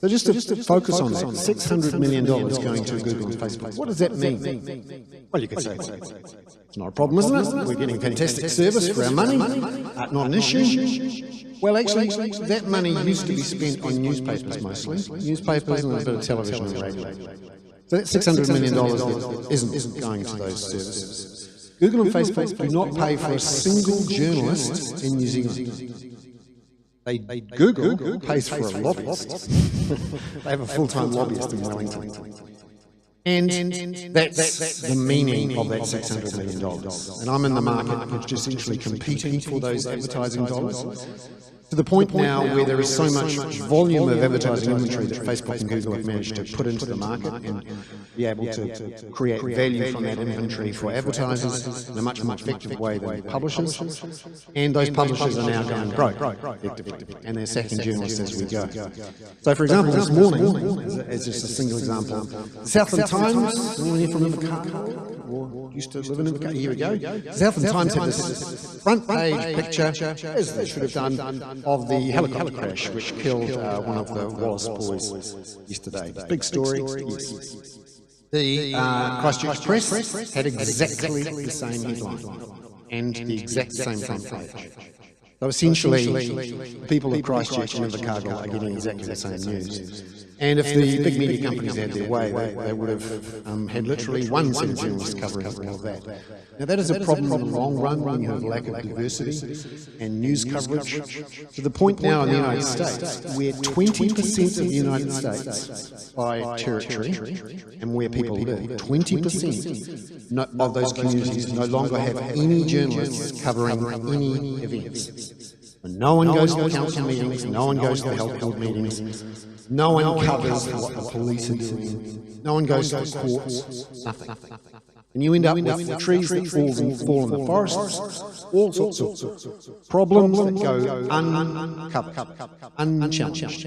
So just to focus on that, $600 million going to Google and Facebook. What does that mean? Well, you could say it's not a problem, isn't it? We're getting fantastic service for our money, not an issue. Well, actually, that money used to be spent on newspapers mostly, newspapers and a bit of television and radio. So that $600 million isn't going to those services. Google and Facebook do not pay for a single journalist in New Zealand. Google pays for a lobbyist. They have a full-time lobbyist in Wellington. And that's the meaning of that $600 million. And I'm in the market which is essentially competing for those advertising dollars, to the point now where there is so much volume of advertising inventory that Facebook and Google have managed to put into the market and be able to create value from that inventory for advertisers in a much more effective way than publishers. And those publishers are now going broke, effectively, and they're sacking journalists as we go. So, for example, this morning, as just a single example, the Southland Times, anyone here from Invercargill or used to live in Invercargill? Here we go. The Southland Times had this front page picture, as they should have done, of the helicopter crash which killed one of the Wallace boys yesterday. Big story, yes. The Christchurch Press had exactly the same headline and the exact same front page. So essentially, people of Christchurch and Invercargill are getting exactly the same news. And if the big media companies had their way, they would have had literally one set of journalists covering all of that. Now that is a problem in the long run when you have a lack of diversity and news coverage, to the point now in the United States where 20% of the United States by territory and where people live, 20% of those communities no longer have any journalists covering any events. No one goes to the council meetings, no one goes to the health board meetings, no one covers what the police are doing, no one goes to the courts, nothing. And you end up with the trees that fall in the forests, all sorts of problems that go uncovered, unchallenged.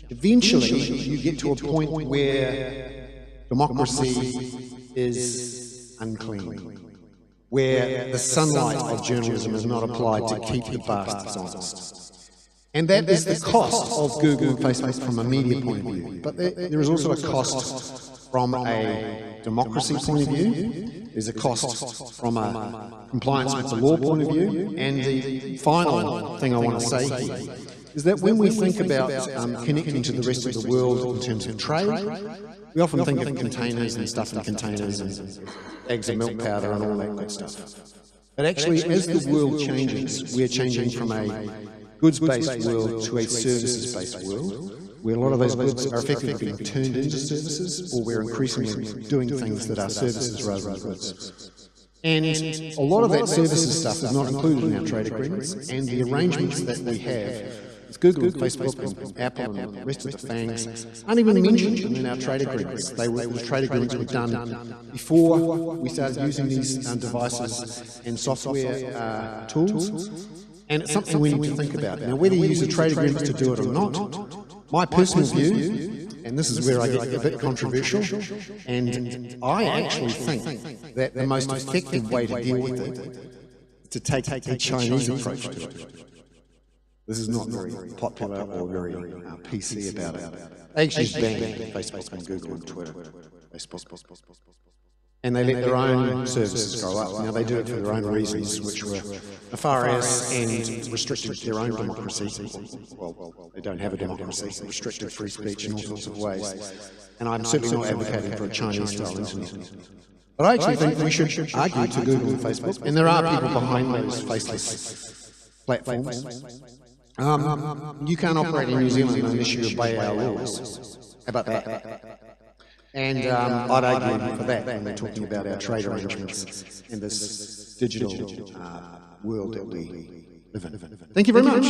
Eventually, you get to a point where democracy is unclean, where the sunlight of journalism is not applied to keep the bastards honest. And that is the cost of Google and Facebook from a media point of view. But there is also a cost from a democracy point of view. There's a cost from a compliance with the law point of view. And the final thing I want to say here is that when we think about connecting to the rest of the world in terms of trade, we often think of containers and stuff in containers and eggs and milk powder and all that good stuff. But actually, as the world changes, we're changing from a goods-based world to a services-based world, where a lot of those goods are effectively being turned into services, or we're increasingly doing things that are services rather than goods. And a lot of that services stuff is not included in our trade agreements, and the arrangements that we have with Google, Facebook, and Apple, and the rest of the fangs aren't even mentioned in our trade agreements. The trade agreements were done before we started using these devices and software tools. And it's something we need to think about. Now, whether you use the trade agreements to do it or not, my personal view, and this is where I get a bit controversial, and I actually think that the most effective way to deal with it is to take a Chinese approach to it. This is not very popular or very PC about it. They actually banned Facebook and Google and Twitter. And they let their own services grow up. Now, they do it for their own reasons, which were nefarious and restricted their own democracy. Well, they don't have a democracy, restricted free speech in all sorts of ways. And I'm certainly not advocating for a Chinese-style internet. But I actually think we should argue to Google and Facebook, and there are people behind those faceless platforms. You can't operate in New Zealand unless you obey our laws. How about that? And I'd argue for that when we're talking about our trade arrangements in this digital world that we live in. Thank you very much.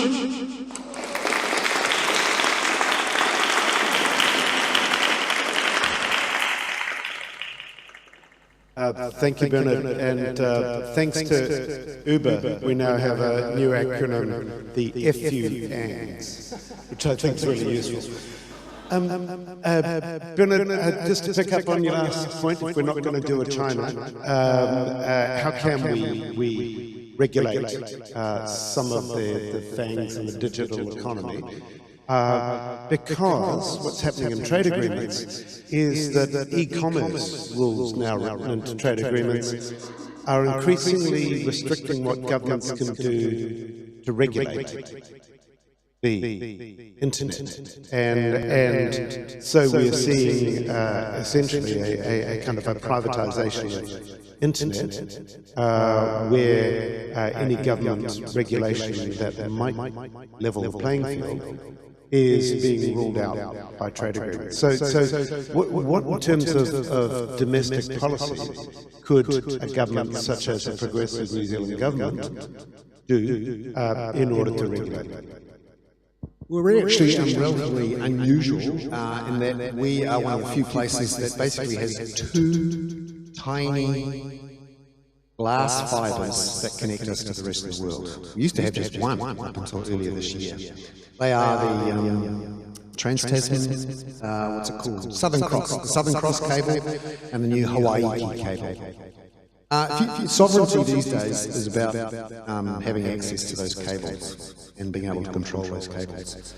Thank you, Bernard, and thanks to Uber, we now have a new acronym, the FUANGS, which I think is really useful. Bernard, just to pick up on your last point, if we're not going to do a China, how can we regulate some of the FANGs in the digital economy? Because what's happening in trade agreements is that e-commerce rules now written into trade agreements are increasingly restricting what governments can do to regulate the internet. And so we're seeing essentially a kind of a privatization of internet where any government regulation that might level the playing field is being ruled out by trade agreements. So what in terms of domestic policy could a government such as the progressive New Zealand government do in order to regulate it? Well, we're actually relatively unusual in that we are one of the few places that basically has two tiny glass fibres that connect us to the rest of the world. We used to have just one up until earlier this year. They are the Trans-Tasman, what's it called? Southern Cross cable, and the new Hawaii cable. Sovereignty these days is about having access to those cables and being able to control those cables.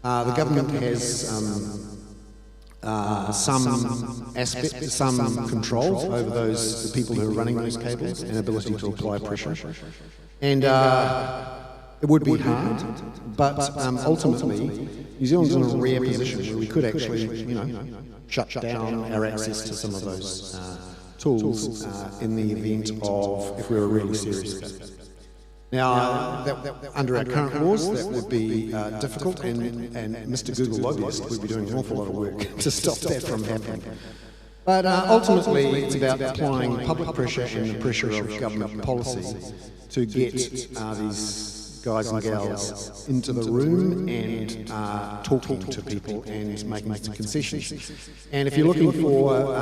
The government has some control over the people who are running those cables and ability to apply pressure. And it would be hard, but ultimately, New Zealand's in a rare position where we could actually, shut down our access to some of those tools in the event of, if we were really serious about it. Now, under our current laws, that would be difficult, and Mr. Google lobbyist would be doing an awful lot of work to stop that from happening. But ultimately, it's about applying public pressure and the pressure of government policy to get these guys and gals into the room and talking to people and making some concessions. And if you're looking for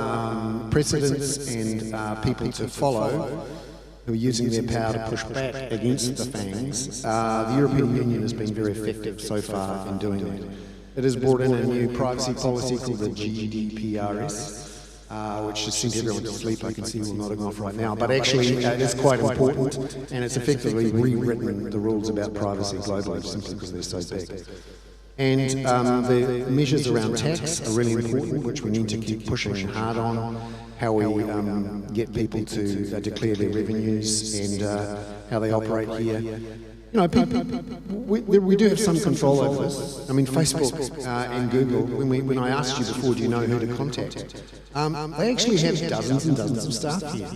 precedents and people to follow who are using their power to push back against the FANGs, the European Union has been very effective so far in doing that. It has brought in a new privacy policy called the GDPRS, which has sent everyone to sleep. I can see you all nodding off right now, but actually it's quite important, and it's effectively rewritten the rules about privacy globally simply because they're so big. And the measures around tax are really important, which we need to keep pushing hard on, how we get people to declare their revenues and how they operate here. We do have some control over this. I mean, Facebook and Google, when I asked you before, do you know who to contact? They actually have dozens and dozens of staff here.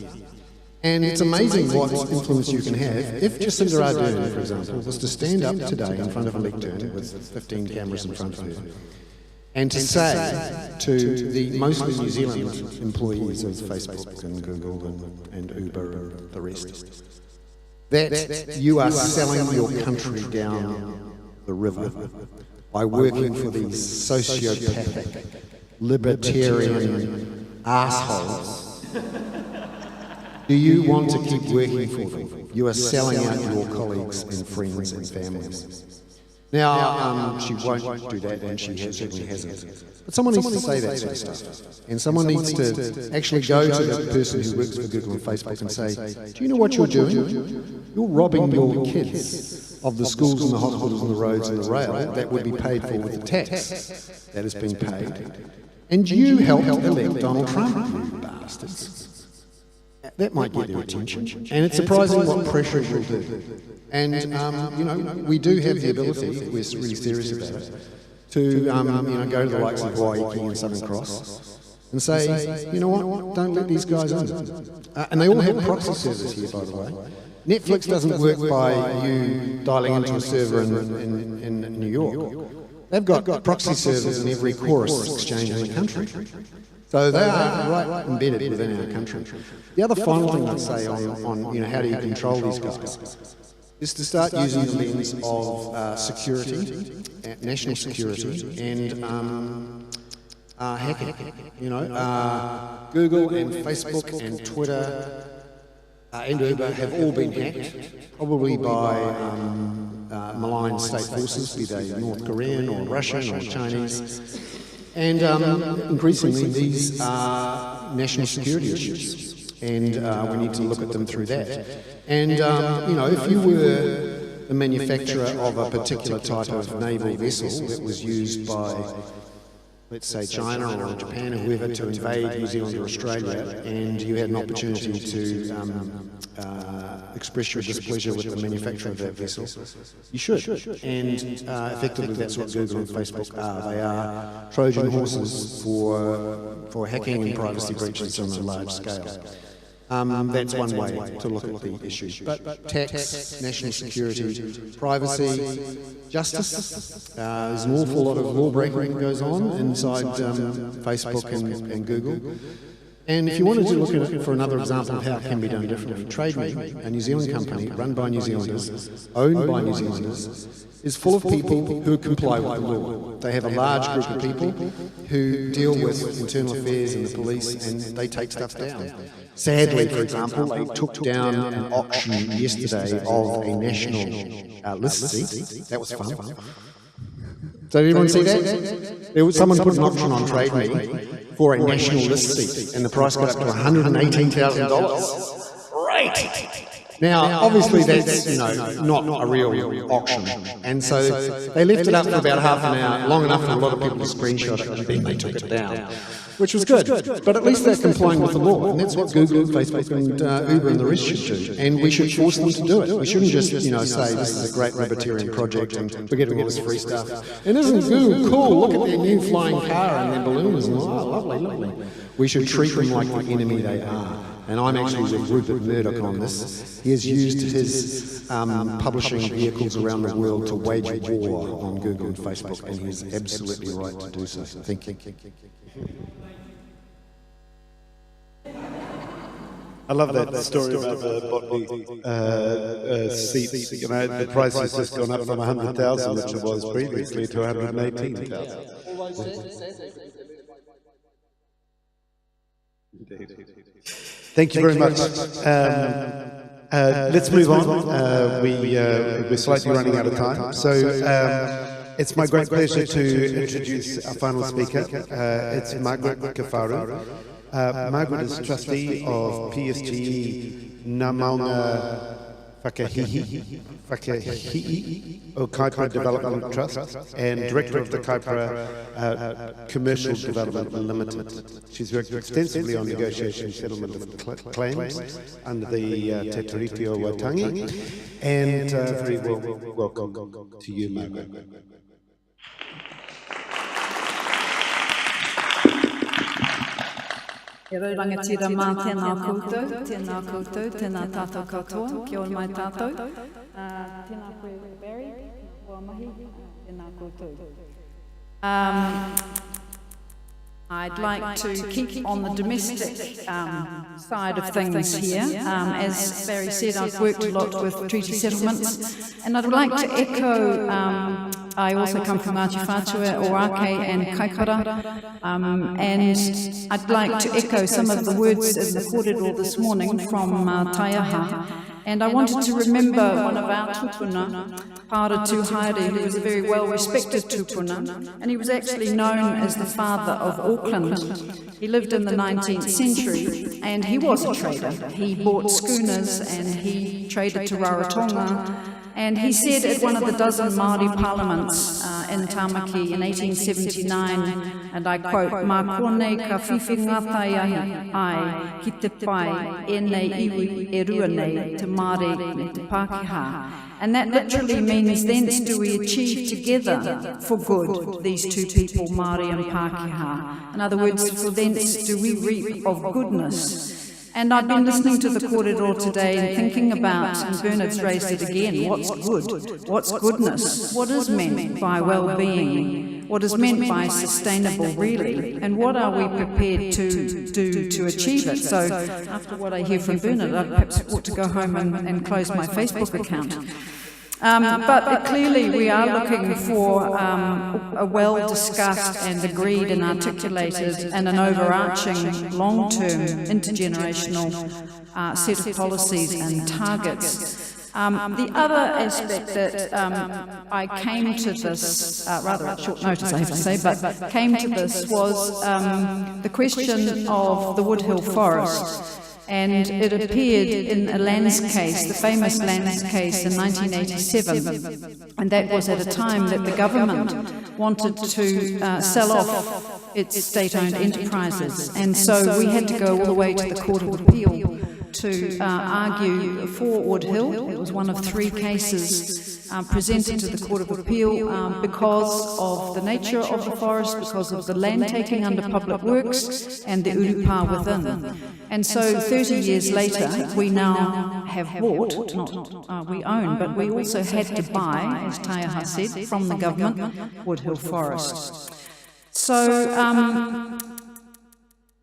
And it's amazing what influence you can have. If Jacinda Ardern, for example, was to stand up today in front of a lectern with 15 cameras in front of her, and to say to the mostly New Zealand employees of Facebook and Google and Uber and the rest, that you are selling your country down the river by working for these sociopathic, libertarian assholes. Do you want to keep working for them? You are selling out your colleagues and friends and families. Now, she won't do that, and she certainly hasn't. But someone needs to say that sort of stuff. And someone needs to actually go to the person who works for Google and Facebook and say, do you know what you're doing? You're robbing your kids of the schools and the hospitals and the roads and the rail that would be paid for with the tax that has been paid. And you helped elect Donald Trump, you bastards. That might get their attention. And it's surprising what pressure it will do. And, you know, we do have the ability, if we're really serious about it, to, you know, go to the likes of Waiheke and Southern Cross and say, you know what, don't let these guys in. And they all have proxy servers here, by the way. Netflix doesn't work by you dialing into a server in New York. They've got proxy servers in every chorus exchange in the country. So they are right embedded within our country. The other final thing I'd say on you know, how do you control these guys is to start using the lens of security, national security, and hacking. You know, Google and Facebook and Twitter and Uber have all been hacked, probably by malign state forces, be they North Korean or Russian or Chinese. And increasingly, these are national security issues, and we need to look at them through that. And you know, if you were the manufacturer of a particular type of naval vessel that was used by, let's say, China or Japan or whoever to invade New Zealand or Australia, and you had an opportunity to express your displeasure with the manufacturer of that vessel, you should. And effectively that's what Google and Facebook are. They are Trojan horses for hacking and privacy breaches on a large scale. That's one way to look at the issue. But tax, national security, privacy, justice, there's an awful lot of law breaking that goes on inside Facebook and Google. And if you wanted to look at it for another example of how it can be done differently, TradeMe, a New Zealand company run by New Zealanders, owned by New Zealanders, is full of people who comply with the law. They have a large group of people who deal with internal affairs and the police, and they take stuff down. Sadly, for example, they took down an auction yesterday of a national list seat. That was fun. Did anyone see that? Someone put an auction on TradeMe for a national list seat, and the price got up to $118,000. Right. Now, obviously, that's, you know, not a real auction, and so they left it up for about half an hour, long enough for a lot of people to screenshot it, and then they took it down, which was good. But at least they're complying with the law, and that's what Google, Facebook, and Uber and the rest should do. And we should force them to do it. We shouldn't just, you know, say this is a great libertarian project and we're getting all this free stuff. And isn't Google cool? Look at their new flying car and their balloons. And lovely, lovely. We should treat them like the enemy they are. And I'm actually with Rupert Murdoch on this. He has used his publishing vehicles around the world to wage war on Google and Facebook, and he's absolutely right to do so. Thank you. I love that story about the Botany seats. You know, the price has just gone up from 100,000, which it was previously, to 118,000. Thank you very much. Let's move on. We're slightly running out of time. So it's my great pleasure to introduce our final speaker. It's Margaret Kafaru. Margaret is trustee of PSG Namaunga Whakahihi o Kaipara Development Trust and director of the Kaipara Commercial Development Limited. She's worked extensively on negotiation and settlement of claims under the Te Tiriti o Waitangi, and very welcome to you, Margaret. E rau rangatira mā tēnā koutou, tēnā tātou katoa, kia ora mai tātou. Tēnā koe Barry, kua mahi, tēnā koutou. I'd like to keep on the domestic side of things here. As Barry said, I've worked a lot with treaty settlements, and I'd like to echo I also come from Ngāti Whātua, Oake and Kaikoura, and I'd like to echo some of the words as recorded all this morning from Taiaha. And I wanted to remember one of our tupuna, Pāratu Haere, who was a very well-respected tupuna, and he was actually known as the father of Auckland. He lived in the 19th century, and he was a trader. He bought schooners, and he traded to Rarotonga, And he said at one of the dozen Māori parliaments in Tamaki in 1879, and I quote, "Mā konei ka whiwhi ngātai ai ki te pai e nei iwi e rua nei te Māori me te Pākehā." And that literally means, thence do we achieve together for good these two people, Māori and Pākehā. In other words, for thence do we reap of goodness. And I've been listening to the kōrero today and thinking about, and Bernard's raised it again, what's good? What's goodness? What is meant by well-being? What is meant by sustainable, really? And what are we prepared to do to achieve it? So after what I hear from Bernard, I perhaps ought to go home and close my Facebook account. But clearly we are looking for a well-discussed and agreed and articulated and an overarching long-term intergenerational set of policies and targets. The other aspect that I came to this, rather at short notice I have to say, but came to this was the question of the Woodhill Forest. And it appeared in a lands case, the famous lands case in 1987, and that was at a time that the government wanted to sell off its state-owned enterprises, and so we had to go all the way to the Court of Appeal to argue for Woodhill. It was one of three cases presented to the Court of Appeal because of the nature of the forest, because of the land taking under public works and the urupa within. And so 30 years later, we now have bought, not we own, but we also had to buy, as Taiaha said, from the government, Woodhill Forest. So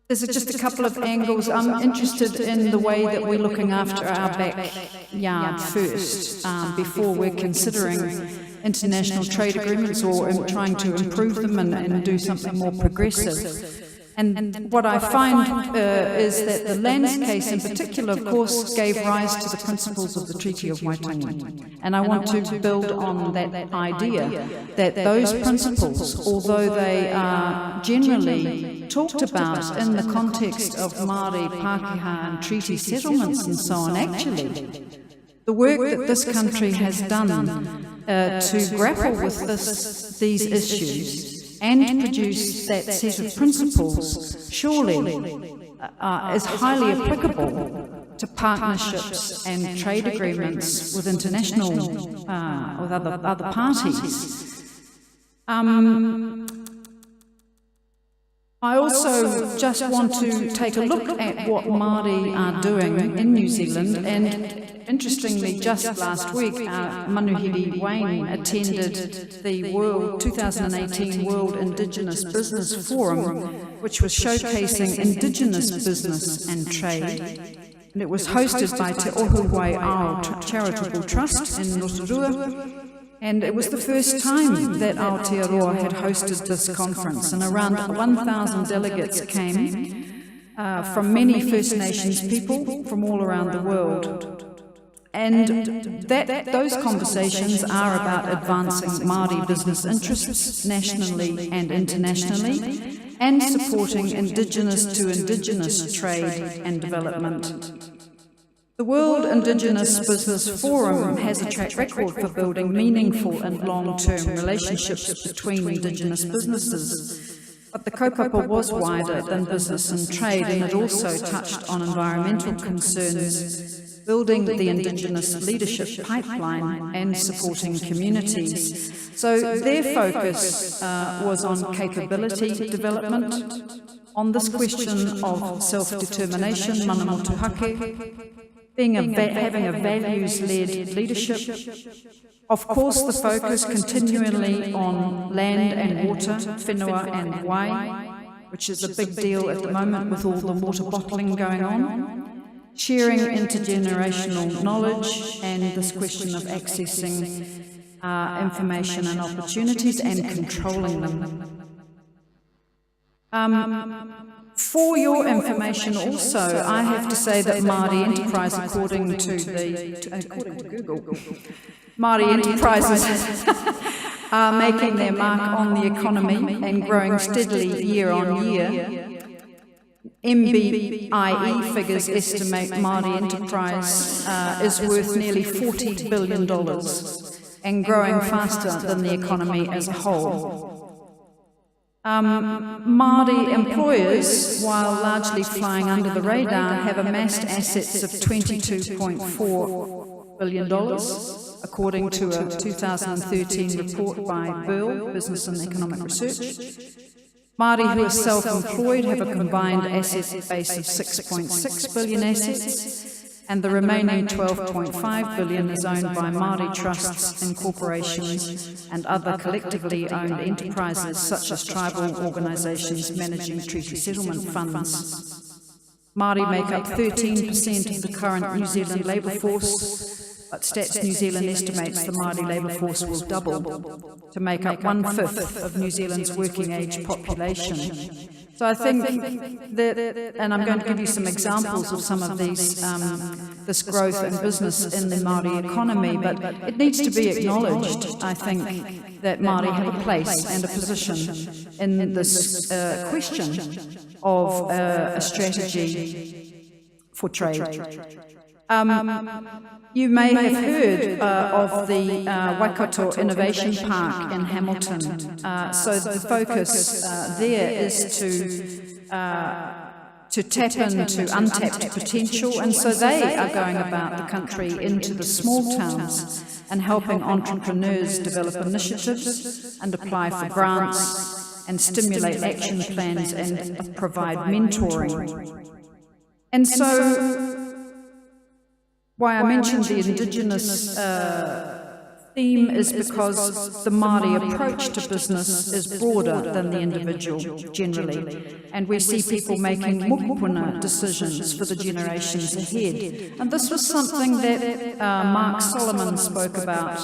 there's just a couple of angles. I'm interested in the way that we're looking after our backyard first, before we're considering international trade agreements or trying to improve them and do something more progressive. And what I find is that the lands case in particular, of course, gave rise to the principles of the Treaty of Waitangi. And I want to build on that idea that those principles, although they are generally talked about in the context of Māori, Pākehā and treaty settlements and so on, actually, the work that this country has done to grapple with these issues and produce that set of principles, surely is highly applicable to partnerships and trade agreements with international, with other parties. I also just want to take a look at what Māori are doing in New Zealand, and interestingly, just last week, Manuhiri Wayne attended the 2018 World Indigenous Business Forum, which was showcasing Indigenous business and trade. And it was hosted by Te Ohuwai Ao Charitable Trust in Rotorua. And it was the first time that Aotearoa had hosted this conference, and around 1,000 delegates came from many First Nations people from all around the world. And those conversations are about advancing Māori business interests nationally and internationally, and supporting Indigenous to Indigenous trade and development. The World Indigenous Business Forum has a track record for building meaningful and long-term relationships between Indigenous businesses. But the kaupapa was wider than business and trade, and it also touched on environmental concerns, building the Indigenous leadership pipeline and supporting communities. So their focus was on capability development, on this question of self-determination, mana motuhake, having a values-led leadership. Of course, the focus continually on land and water, whenua and wai, which is a big deal at the moment with all the water bottling going on. Sharing intergenerational knowledge and this question of accessing information and opportunities and controlling them. For your information also, I have to say that Māori Enterprise, according to Google, Māori enterprises are making their mark on the economy and growing steadily year on year. MBIE figures estimate Māori enterprise is worth nearly $40 billion and growing faster than the economy as a whole. Māori employers, while largely flying under the radar, have amassed assets of $22.4 billion, according to a 2013 report by Burl, Business and Economic Research. Māori who are self-employed have a combined asset base of 6.6 billion assets, and the remaining 12.5 billion is owned by Māori trusts and corporations and other collectively owned enterprises such as tribal organisations managing treaty settlement funds. Māori make up 13% of the current New Zealand labour force, but Stats New Zealand estimates the Māori labour force will double to make up 1/5 of New Zealand's working age population. So I think that, and I'm going to give you some examples of some of these, this growth in business in the Māori economy, but it needs to be acknowledged, I think, that Māori have a place and a position in this question of a strategy for trade. You may have heard of the Waikato Innovation Park in Hamilton. So the focus there is to tap into untapped potential, and so they are going about the country into the small towns and helping entrepreneurs develop initiatives and apply for grants and stimulate action plans and provide mentoring. And so why I mentioned the Indigenous theme is because the Māori approach to business is broader than the individual generally, and we see people making mokopuna decisions for the generations ahead. And this was something that Mark Solomon spoke about.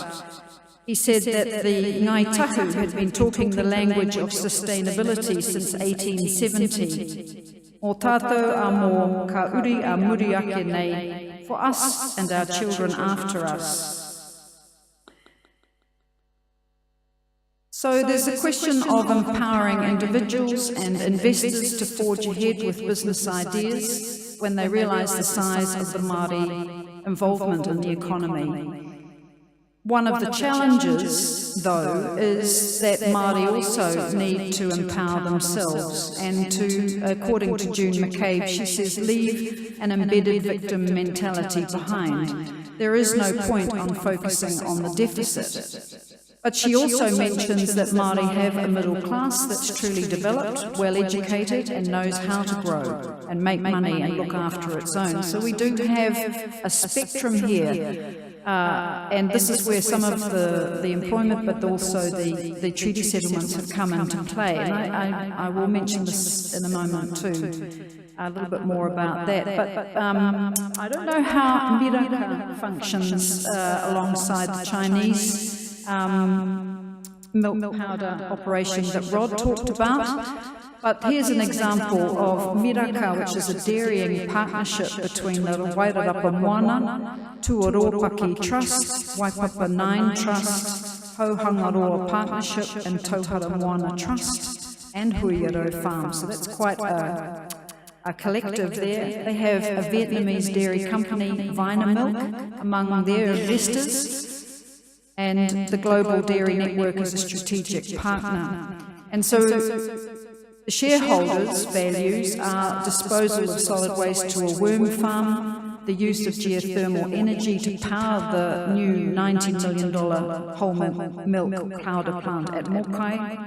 He said that the Ngāi Tahu had been talking the language of sustainability since 1870. O tātou a mō ka uri a muri ake nei, for us and our children after us. So there's a question of empowering individuals and investors to forge ahead with business ideas when they realise the size of the Māori involvement in the economy. One of the challenges, though, is that Māori also need to empower themselves and to, according to June McCabe, she says, leave an embedded victim mentality behind. There is no point on focusing on the deficit. But she also mentions that Māori have a middle class that's truly developed, well-educated, and knows how to grow and make money and look after its own. So we do have a spectrum here. And this is where some of the employment, but also the treaty settlements have come into play. And I will mention this in a moment too, a little bit more about that. But I don't know how Miraka functions alongside the Chinese milk powder operation that Rod talked about. But here's an example of Miraka, which is a dairying partnership between the Wairarapa Moana, Tuaropaki Trust, Waipapa 9 Trust, Hauhangaroa Partnership, and Tauhara Moana Trust, and Huiaro Farm. So that's quite a collective there. They have a Vietnamese dairy company, Vina Milk, among their investors, and the Global Dairy Network is a strategic partner. And so the shareholders' values are disposal of solid waste to a worm farm, the use of geothermal energy to power the new $90 million whole milk powder plant at Mokai.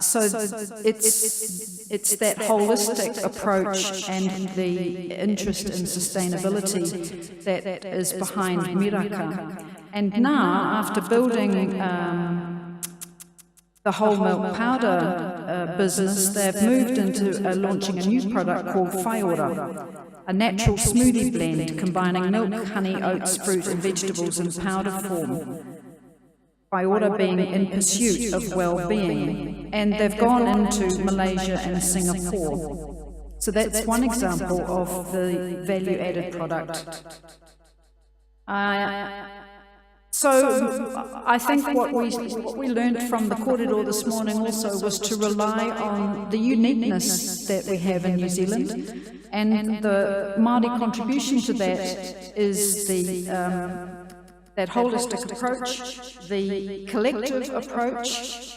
So it's that holistic approach and the interest in sustainability that is behind Miraka. And now, after building the whole milk powder business, they've moved into launching a new product called Whaiora, a natural smoothie blend combining milk, honey, oats, fruit and vegetables in powder form. Whaiora being in pursuit of well-being, and they've gone into Malaysia and Singapore. So that's one example of the value-added product. So I think what we learned from the corridor this morning also was to rely on the uniqueness that we have in New Zealand, and the Māori contribution to that is that holistic approach, the collective approach,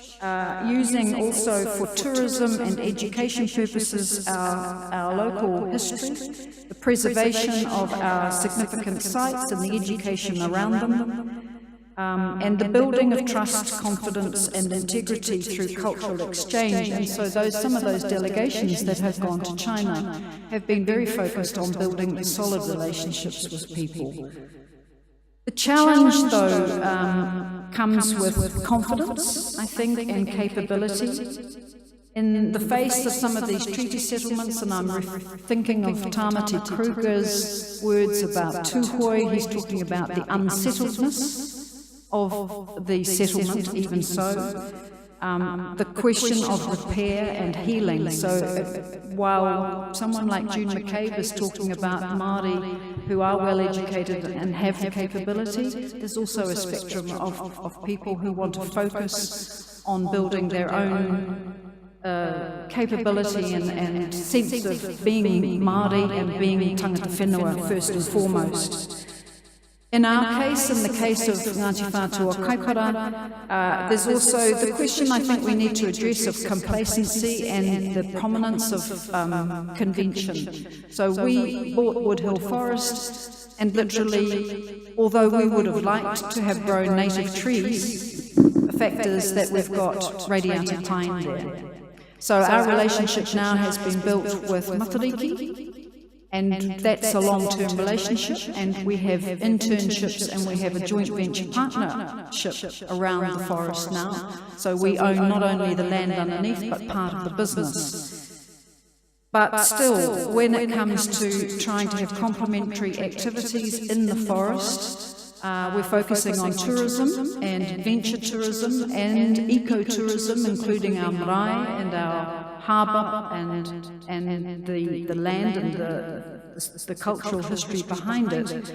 using also for tourism and education purposes our local history, the preservation of our significant sites and the education around them, and the building of trust, confidence and integrity through cultural exchange. And so some of those delegations that have gone to China have been very focused on building solid relationships with people. The challenge, though, comes with confidence, I think, and capability. In the face of some of these treaty settlements, and I'm thinking of Tamati Kruger's words about Tuhoi, he's talking about the unsettledness of the settlement, even so. The question of repair and healing. So while someone like June McCabe is talking about Māori who are well educated and have the capability, there's also a spectrum of people who want to focus on building their own capability and sense of being Māori and being tangata whenua first and foremost. In our case, in the case of Ngāti Whātua Kaipara, there's also the question I think we need to address of complacency and the prominence of convention. So we bought Wood Hill Forest, and literally, although we would have liked to have grown native trees, the fact is that we've got radiata pine there. So our relationship now has been built with Matariki, and that's a long-term relationship, and we have internships and we have a joint venture partnership around the forest now. So we own not only the land underneath, but part of the business. But still, when it comes to trying to have complementary activities in the forest, we're focusing on tourism and adventure tourism and ecotourism, including our marae and our harbour and the land and the cultural history behind it.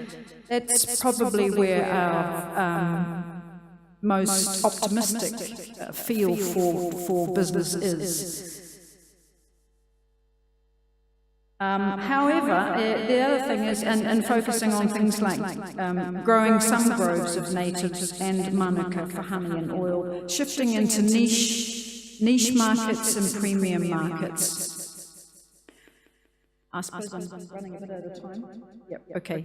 That's probably where our most optimistic feel for business is. However, the other thing is, and focusing on things like growing some groves of natives and manuka for honey and oil, shifting into niche markets and premium markets. I suppose I'm running a bit out of time. Yep. Okay.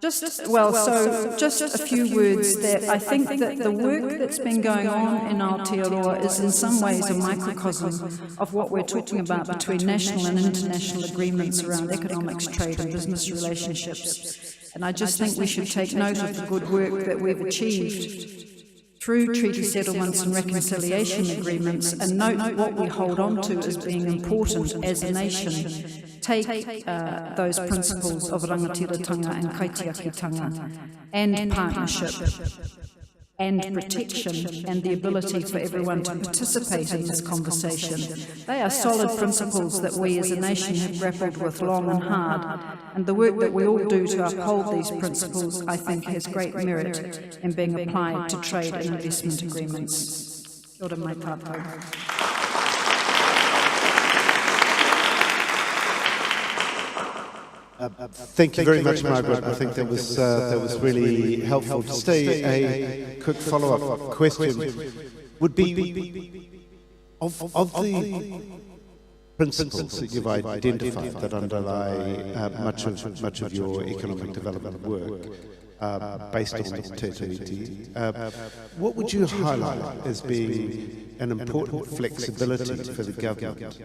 Just a few words that I think that the work that's been going on in Aotearoa is in some ways a microcosm of what we're talking about between national and international agreements around economics, trade and business relationships. And I just think we should take note of the good work that we've achieved through treaty settlements and reconciliation agreements, and note what we hold on to as being important as a nation. Take those principles of rangatiratanga and kaitiakitanga and partnership and protection and the ability for everyone to participate in this conversation. They are solid principles that we as a nation have grappled with long and hard, and the work that we all do to uphold these principles, I think, has great merit in being applied to trade and investment agreements. Kia ora mai tātou. Thank you very much, Margaret. I think that was really helpful. To stay, a quick follow-up question would be of the principles that you've identified that underlie much of your economic development work based on Te Tiriti, what would you highlight as being an important flexibility for the government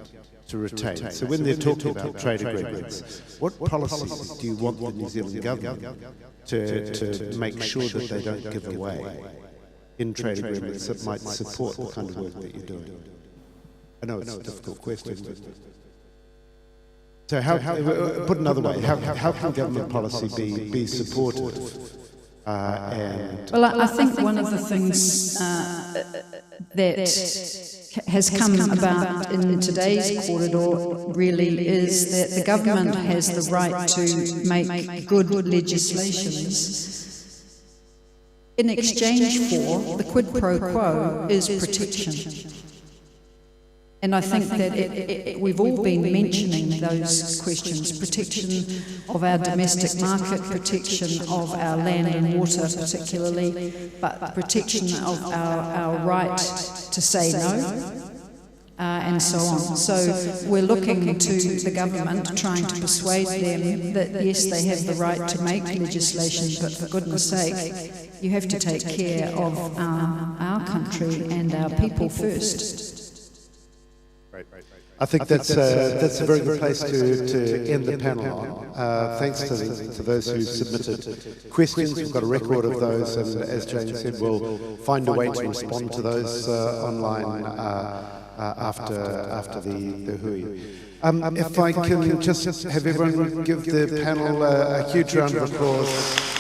to retain? So when they're talking about trade agreements, what policies do you want the New Zealand government to make sure that they don't give away in trade agreements that might support the kind of work that you're doing? I know it's a difficult question, but so put another way, how can government policy be supportive? Well, I think one of the things that has come about in today's corridor really is that the government has the right to make good legislations in exchange for the quid pro quo is protection. And I think that we've all been mentioning those questions: protection of our domestic market, protection of our land and water particularly, but protection of our right to say no, and so on. So we're looking to the government, trying to persuade them that yes, they have the right to make legislation, but for goodness sake, you have to take care of our country and our people first. I think that's a very good place to end the panel on. Thanks to those who submitted questions. We've got a record of those, and as Jane said, we'll find a way to respond to those online after the hui. If I can just have everyone give the panel a huge round of applause.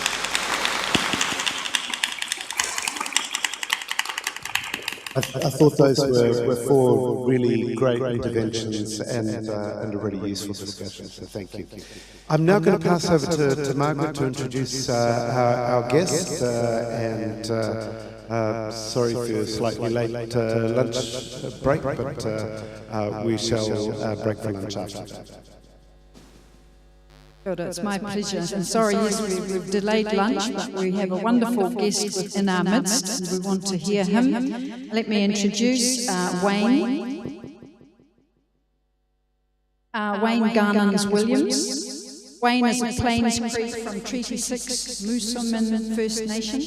I thought those were four really great interventions and a really useful discussion, so thank you. I'm now going to pass over to Margaret to introduce our guest, and sorry for your slightly late lunch break, but we shall break for lunch after. Good, it's my pleasure. And sorry, yes, we've delayed lunch, but we have a wonderful guest in our midst, and we want to hear him. Let me introduce Wayne. Wayne Garnons-Williams. Wayne is a Plains Cree from Treaty 6 Moosomin First Nation,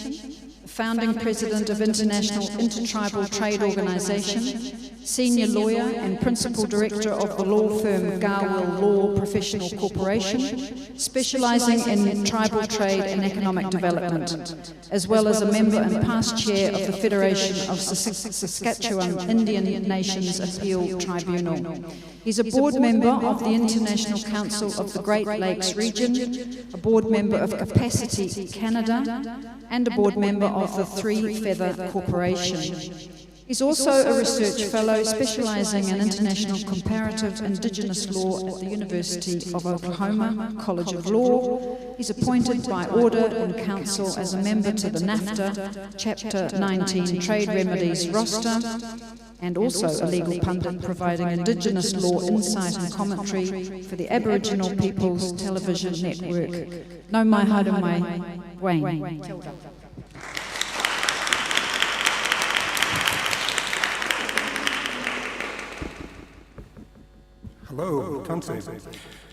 the founding president of International Intertribal Trade Organisation, senior lawyer and principal director of the law firm Garwell Law Professional Corporation, specialising in tribal trade and economic development, as well as a member and past chair of the Federation of Saskatchewan Indian Nations Appeal Tribunal. He's a board member of the International Council of the Great Lakes Region, a board member of Capacity Canada, and a board member of the Three Feather Corporation. He's also a research fellow specialising in international comparative Indigenous law at the University of Oklahoma College of Law. He's appointed by order in council as a member to the NAFTA Chapter 19 Trade Remedies roster, and also a legal pundit providing Indigenous law insight and commentary for the Aboriginal People's Television Network. Nau mai haere mai, Wayne. Hello, Tanse.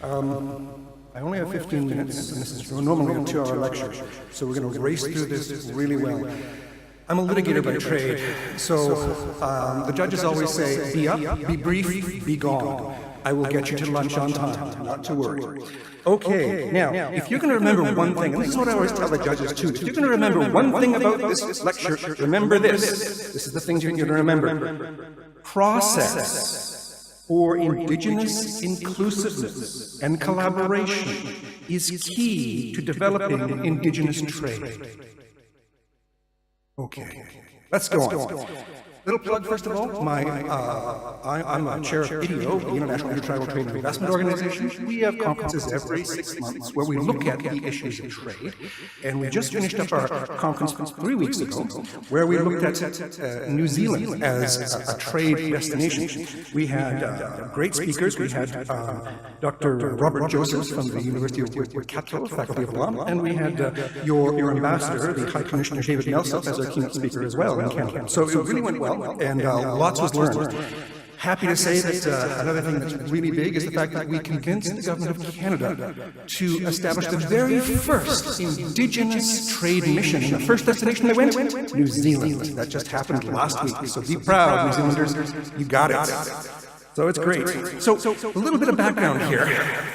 I only have 15 minutes, and this is normally a 2-hour lecture, so we're going to race through this really well. I'm a litigator by trade, so the judges always say, be up, be brief, be gone. I will get you to lunch on time, not to worry. Okay, now, if you're going to remember one thing, and this is what I always tell the judges too, if you're going to remember one thing about this lecture, remember this. This is the things you're going to remember. Process for Indigenous inclusiveness and collaboration is key to developing Indigenous trade. Okay, let's go on. Little plug, first of all, I'm a chair of IDEO, the International Intertribal Trade and Investment Organization. We have conferences every 6 months where we look at the issues of trade. And we just finished up our conference 3 weeks ago, where we looked at New Zealand as a trade destination. We had great speakers. We had Dr. Robert Joseph from the University of Waikato, Faculty of Law, and we had your ambassador, the High Commissioner David Nelson, as our keynote speaker as well in Canada. So it really went well. And lots was learned. Happy to say that another thing that's really big is the fact that we convinced the government of Canada to establish the very first Indigenous trade mission. And the first destination they went? New Zealand. That just happened last week. So be proud, New Zealanders. You got it. So it's great. So a little bit of background here.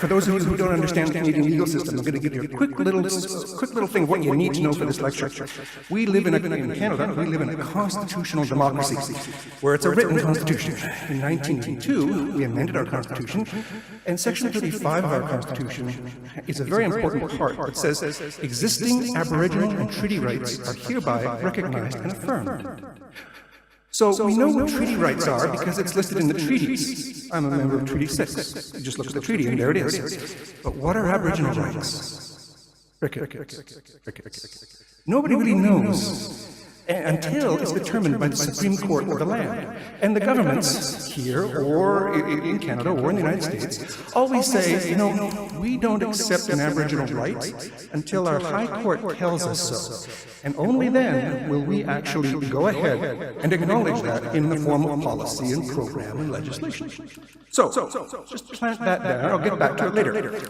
For those of you who don't understand the Canadian legal system, I'm going to give you a quick little thing of what you need to know for this lecture. We live in Canada, we live in a constitutional democracy, where it's a written constitution. In 1982, we amended our constitution, and Section 35 of our constitution is a very important part that says existing Aboriginal and treaty rights are hereby recognized and affirmed. So we know what treaty rights are because it's listed in the treaties. I'm a member of Treaty 6. You just look at the treaty and there it is. But what are Aboriginal rights? Nobody really knows until it's determined by the Supreme Court of the land. And the governments here, or in Canada, or in the United States, always say, you know, we don't accept an Aboriginal right until our High Court tells us so. And only then will we actually go ahead and acknowledge that in the form of policy and program and legislation. So just plant that there. I'll get back to it later.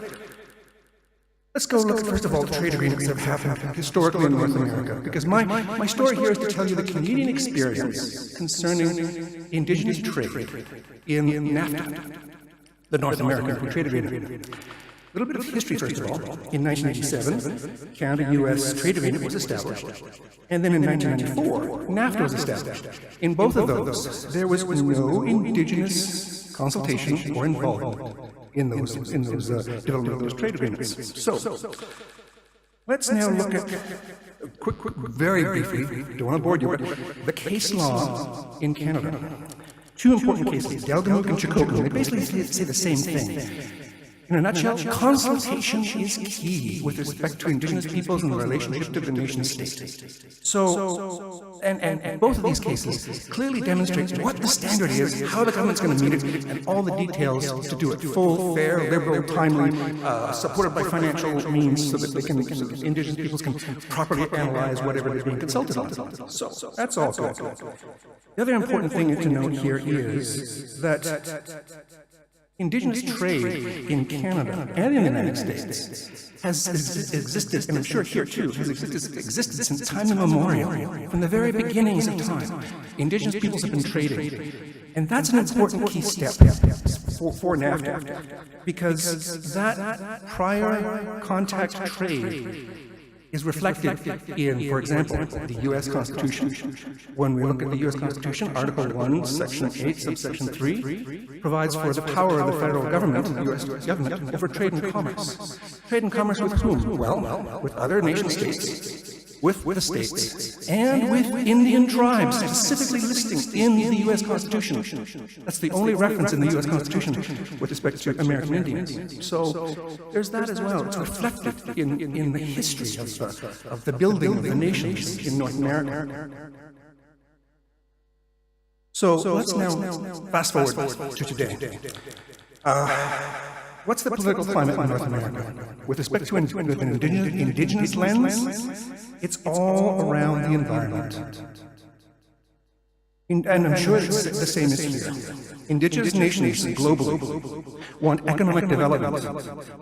Let's go look, first of all, at the trade agreements that have happened historically in North America, because my story here is to tell you the Canadian experience concerning Indigenous trade in NAFTA, the North American Free Trade Agreement. A little bit of history, first of all. In 1987, Canada-U.S. trade agreement was established. And then in 1994, NAFTA was established. In both of those, there was no Indigenous consultation or involvement in those development of those trade agreements. So, let's now look at, very briefly, don't want to bore you, but the case law in Canada. Two important cases, Delgamuukw and Chikoku, they basically say the same thing. In a nutshell, consultation is key with respect to Indigenous peoples and the relationship to the nation-state. So, and both of these cases clearly demonstrate what the standard is, how the government's going to meet it, and all the details to do it full, fair, liberal, timely, supported by financial means so that they can, so that Indigenous peoples can properly analyze whatever they're being consulted on. So, that's all good. The other important thing to note here is that Indigenous trade in Canada and in the United States has existed, and I'm sure here too, has existed since time immemorial, from the very beginnings of time. Indigenous peoples have been trading, and that's an important key step for NAFTA, because that prior contact trade is reflected in, for example, the U.S. Constitution. When we look at the U.S. Constitution, Article 1, Section 8, Subsection 3, provides for the power of the federal government, the U.S. government, over trade and commerce. Trade and commerce with whom? Well, with other nation-states, with the states, and with Indian tribes, specifically listing in the U.S. Constitution. That's the only reference in the U.S. Constitution with respect to American Indians. So there's that as well. It's reflected in the history of the building of the nations in North America. So let's now fast forward to today. What's the political climate in North America? With respect to an indigenous lens, it's all around the environment. And I'm sure it's the same is here. Indigenous nations globally want economic development,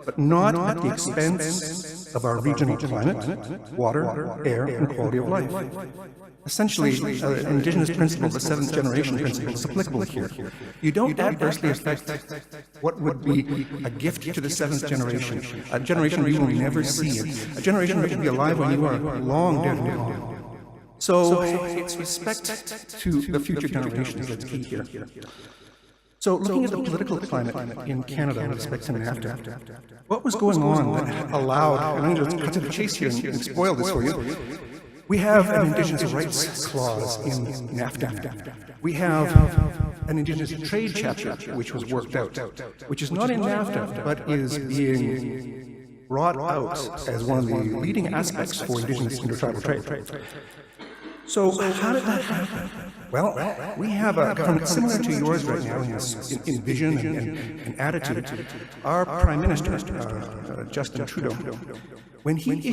but not at the expense of our regional climate, water, air, and quality of life. Essentially, indigenous principle, the seventh generation principle, is applicable here. You don't adversely affect what would be a gift to the seventh generation, a generation we will never see, a generation that will be alive when you are long dead and gone. So it's respect to the future generations that's key here. So looking at the political climate in Canada with respect to NAFTA, what was going on that allowed, and I'm going to cut to the chase here and spoil this for you. We have an Indigenous rights clause in NAFTA. We have an Indigenous trade chapter, which was worked out, which is not in NAFTA, but is being brought out as one of the leading aspects for Indigenous intertribal trade. So how did that happen? Well, we have a government similar to yours right now in vision and attitude. Our Prime Minister, Justin Trudeau, when he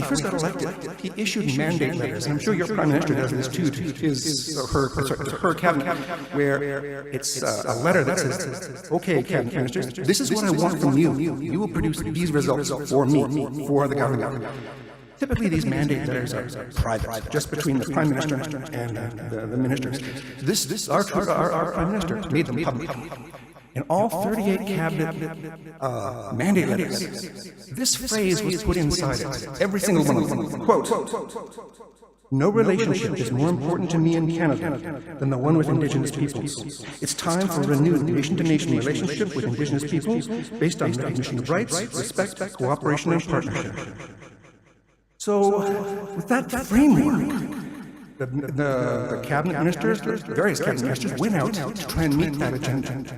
first got elected, he issued mandate letters, and I'm sure your Prime Minister does this too, to her cabinet, where it's a letter that says, okay, cabinet ministers, this is what I want from you. You will produce these results for me, for the government. Typically, these mandate letters are private, just between the Prime Minister and the ministers. Our Prime Minister made them public. In all 38 cabinet mandate letters, this phrase was put inside it, every single one of them. Quote, "No relationship is more important to me in Canada than the one with Indigenous peoples. It's time for a renewed nation-to-nation relationship with Indigenous peoples based on recognition of rights, respect, cooperation, and partnership." So, with that framework, the cabinet ministers, various cabinet ministers, went out to try and meet that agenda.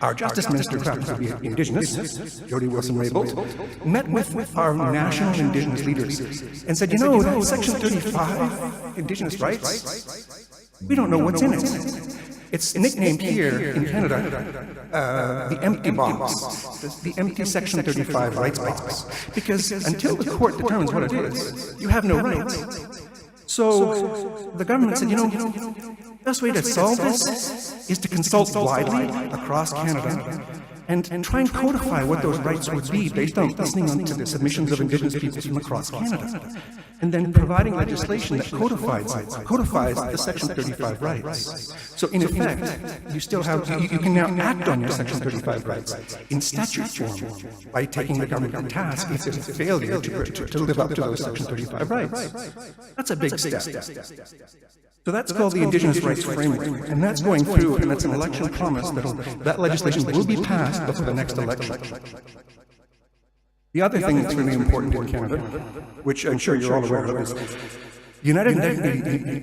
Our justice minister, who happens to be Indigenous, Jody Wilson-Raybould, met with our national Indigenous leaders and said, you know, that Section 35, Indigenous rights, we don't know what's in it. It's nicknamed here in Canada the empty box, the empty Section 35 rights box, because until the court determines what it is, you have no rights. So the government said, you know, the best way to solve this is to consult widely across Canada and try and codify what those rights would be based on listening to the submissions of Indigenous peoples from across Canada, and then providing legislation that codifies the Section 35 rights. So in effect, you still have, you can now act on your Section 35 rights in statute form by taking the government to task if there's a failure to live up to those Section 35 rights. That's a big step. So that's called the Indigenous Rights Framework, and that's going through, and that's an election promise that legislation will be passed before the next election. The other thing that's really important in Canada, which I'm sure you're all aware of, is the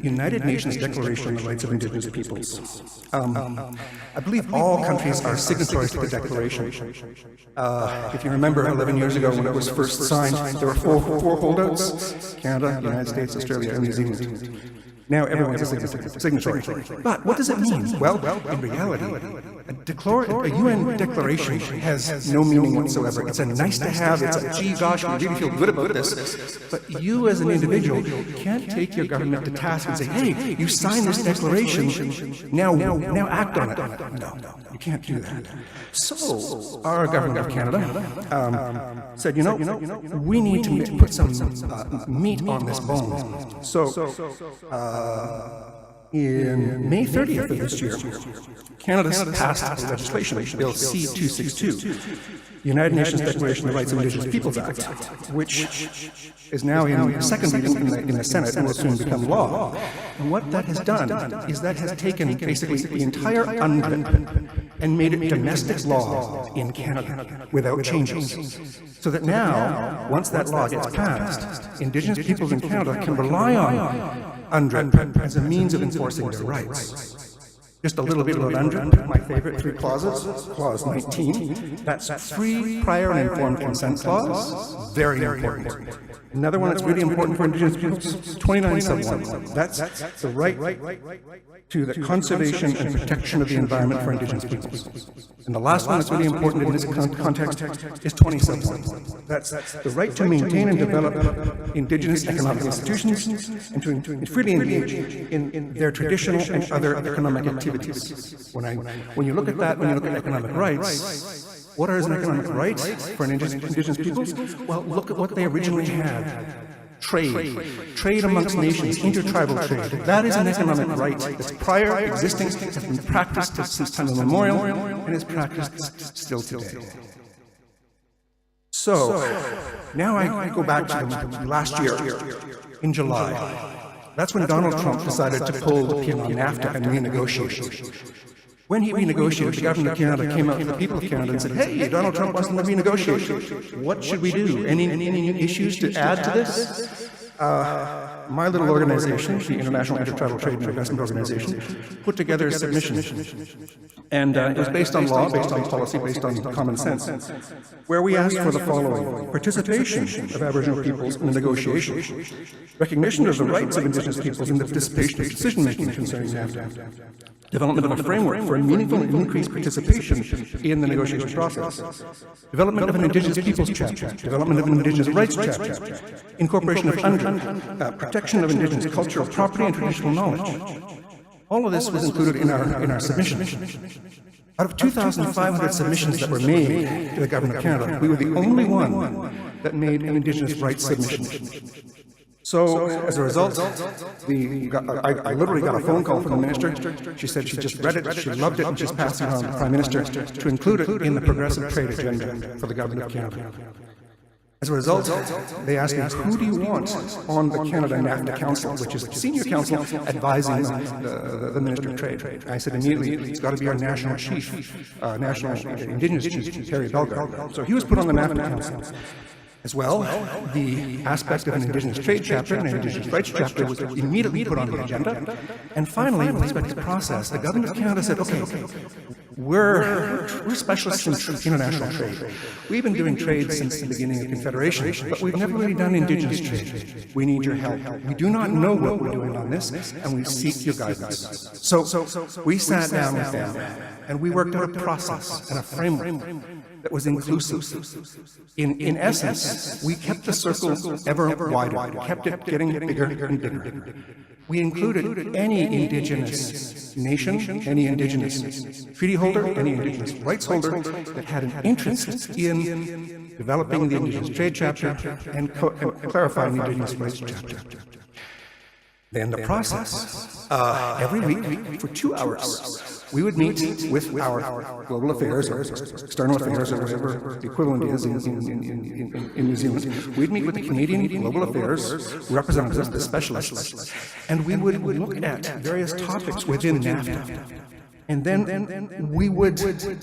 United Nations Declaration on the Rights of Indigenous Peoples. I believe all countries are signatories to the Declaration. If you remember 11 years ago when it was first signed, there were four holdouts: Canada, United States, Australia, and New Zealand. Now everyone's a signatory. But what does it mean? Well, in reality, a UN declaration has no meaning whatsoever. It's a nice to have, it's a gee gosh, we really feel good about this. But you as an individual can't take your government to task and say, hey, you signed this declaration, now act on it. No, you can't do that. So our government of Canada said, you know, we need to put some meat on this bone. So in May 30th of this year, Canada passed legislation, Bill C-262, the United Nations Declaration of the Rights of Indigenous Peoples Act, which is now in second reading in the Senate and will soon become law. And what that has done is that has taken basically the entire UNDRIP and made it domestic law in Canada without changes. So that now, once that law gets passed, Indigenous peoples in Canada can rely on UNDRIP as a means of enforcing their rights. Just a little bit about UNDRIP, my favorite three clauses. Clause 19, that's free, prior, and informed consent clause. Very important. Another one that's really important for Indigenous peoples, 29 sub 1. That's the right to the conservation and protection of the environment for Indigenous peoples. And the last one that's really important in this context is 20 sub 1. That's the right to maintain and develop Indigenous economic institutions and to freely engage in their traditional and other economic activities. When you look at that, when you look at economic rights, what is an economic right for Indigenous peoples? Well, look at what they originally had. Trade amongst nations, intertribal trade. That is an economic right. It's prior, existing, has been practiced since time immemorial, and is practiced still today. So, now I go back to last year, in July. That's when Donald Trump decided to pull the pin on NAFTA and renegotiate. When he renegotiated, the government of Canada came out to the people of Canada and said, hey, Donald Trump wants to renegotiate. What should we do? Any issues to add to this? My little organization, the International Intertribal Trade and Investment Organization, put together a submission. And it was based on law, based on policy, based on common sense, where we asked for the following: participation of Aboriginal peoples in the negotiation, recognition of the rights of Indigenous peoples in the participation of decision-making concerning NAFTA, development of a framework for meaningful and increased participation in the negotiation process, development of an Indigenous peoples chapter, development of an Indigenous rights chapter, incorporation of UNDRIP, protection of Indigenous cultural property and traditional knowledge. All of this was included in our submission. Out of 2,500 submissions that were made to the Government of Canada, we were the only one that made an Indigenous rights submission. So, as a result, I literally got a phone call from the minister. She said she just read it, she loved it, and she's passing it on to the Prime Minister to include it in the progressive trade agenda for the Government of Canada. As a result, they asked me, who do you want on the Canada NAFTA Council, which is the senior council advising the Minister of Trade? I said immediately, it's got to be our national chief, national Indigenous chief, Terry Bellegarde. So he was put on the NAFTA Council. As well, the aspect of an Indigenous trade chapter and an Indigenous rights chapter was immediately put on the agenda. And finally, with respect to the process, the Government of Canada said, okay, we're specialists in international trade. We've been doing trade since the beginning of Confederation, but we've never really done Indigenous trade. We need your help. We do not know what we're doing on this, and we seek your guidance. So we sat down with them, and we worked out a process and a framework that was inclusive. In essence, we kept the circle ever wider, kept it getting bigger and bigger. We included any Indigenous nation, any Indigenous treaty holder, any Indigenous rights holder that had an interest in developing the Indigenous trade chapter and clarifying the Indigenous rights chapter. Then the process, every week for 2 hours, we would meet with our global affairs or external affairs or whatever the equivalent is in New Zealand. We'd meet with the Canadian global affairs representatives, the specialists, and we would look at various topics within NAFTA. And then we would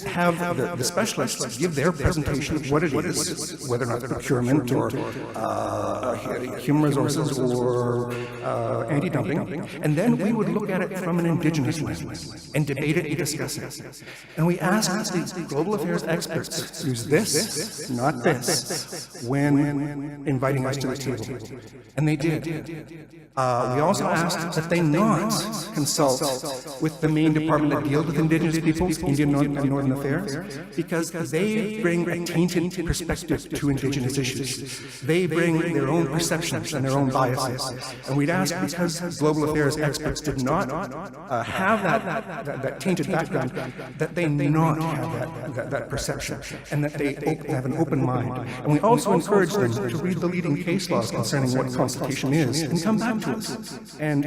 have the specialists give their presentation of what it is, whether or not procurement or human resources or anti-dumping. And then we would look at it from an Indigenous lens and debate it and discuss it. And we asked the global affairs experts, use this, not this, when inviting us to the table. And they did. We also asked that they not consult with the main department that deals with Indigenous peoples, Indian and Northern Affairs, because they bring a tainted perspective to Indigenous issues. They bring their own perceptions and their own biases. And we'd ask, because global affairs experts did not have that tainted background, that they not have that perception, and that they have an open mind. And we also encourage them to read the leading case laws concerning what consultation is and come back to us. And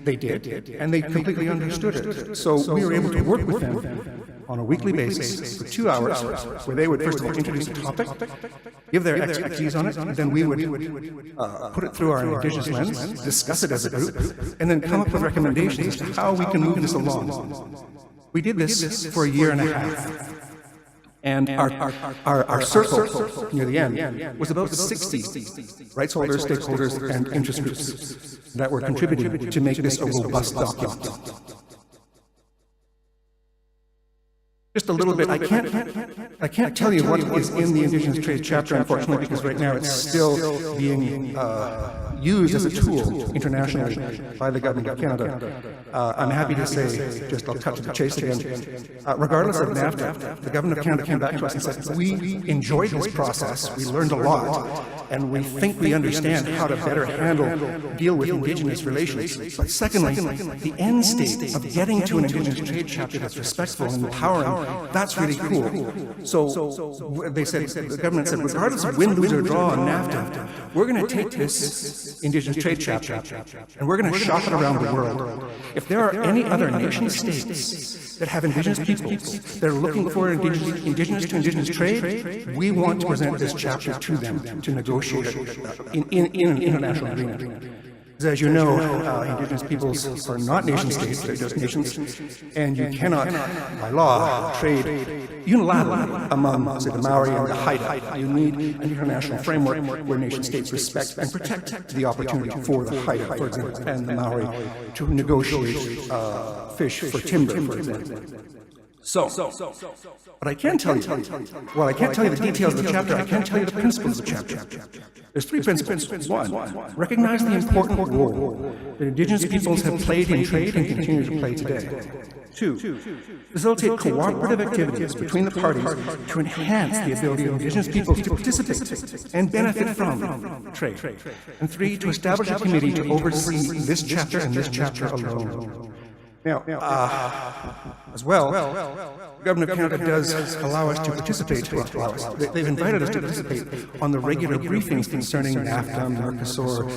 they did, and they completely understood it. So we were able to work with them on a weekly basis for 2 hours, where they would first of all introduce a topic, give their expertise on it, and then we would put it through our Indigenous lens, discuss it as a group, and then come up with recommendations as to how we can move this along. We did this for a year and a half. And our circle near the end was about 60 rights holders, stakeholders, and interest groups that were contributing to make this a robust document. Just a little bit. I can't tell you what is in the Indigenous Trade Chapter, unfortunately, because right now it's still being used as a tool internationally by the Government of Canada. I'm happy to say, just I'll cut to the chase again, regardless of NAFTA, the Government of Canada came back to us and said, we enjoyed this process, we learned a lot, and we think we understand how to better deal with Indigenous relations. But secondly, the end state of getting to an Indigenous Trade Chapter that's respectful and empowering, that's really cool. So they said, the government said, regardless of win, lose, or draw on NAFTA, we're going to take this Indigenous Trade Chapter and we're going to shop it around the world. If there are any other nation states that have Indigenous peoples that are looking for Indigenous to Indigenous trade, we want to present this chapter to them to negotiate it in an international agreement. As you know, Indigenous peoples are not nation states, they're just nations, and you cannot, by law, trade unilaterally among, say, the Maori and the Haida. You need an international framework where nation states respect and protect the opportunity for the Haida, for example, and the Maori to negotiate fish for timber, for example. So, but I can tell you, well, I can't tell you the details of the chapter, I can tell you the principles of the chapter. There's 3 principles. 1, recognize the important role that Indigenous peoples have played in trade and continue to play today. 2, facilitate cooperative activities between the parties to enhance the ability of Indigenous peoples to participate and benefit from trade. And 3, to establish a committee to oversee this chapter and this chapter alone. Now, as well, the Government of Canada does allow us to participate. They've invited us to participate on the regular briefings concerning NAFTA, Mercosur,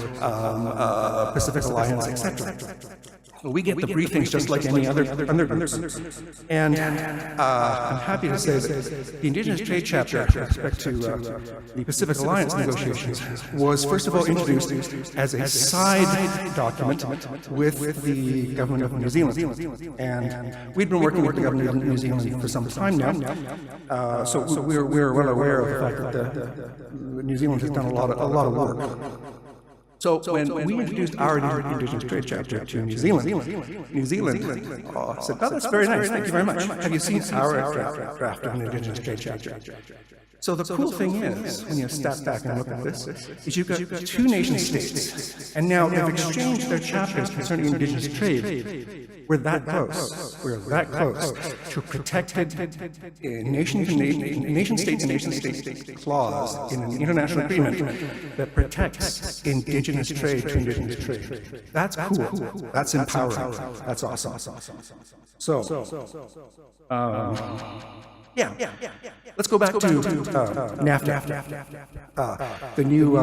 Pacific Alliance, etc. We get the briefings just like any other groups. And I'm happy to say that the Indigenous Trade Chapter, with respect to the Pacific Alliance negotiations, was first of all introduced as a side document with the government of New Zealand. And we'd been working with the government of New Zealand for some time now, so we're well aware of the fact that New Zealand has done a lot of work. So when we introduced our Indigenous Trade Chapter to New Zealand said, "Oh, that's very nice, thank you very much. Have you seen our draft of an Indigenous Trade Chapter?" So the cool thing is, when you step back and look at this, is you've got two nation-states, and now they've exchanged their chapters concerning Indigenous trade. We're that close. We're that close to protected nation-state and nation-state clause in an international agreement that protects Indigenous trade to Indigenous trade. That's cool. That's empowering. That's awesome. So, let's go back to NAFTA, the new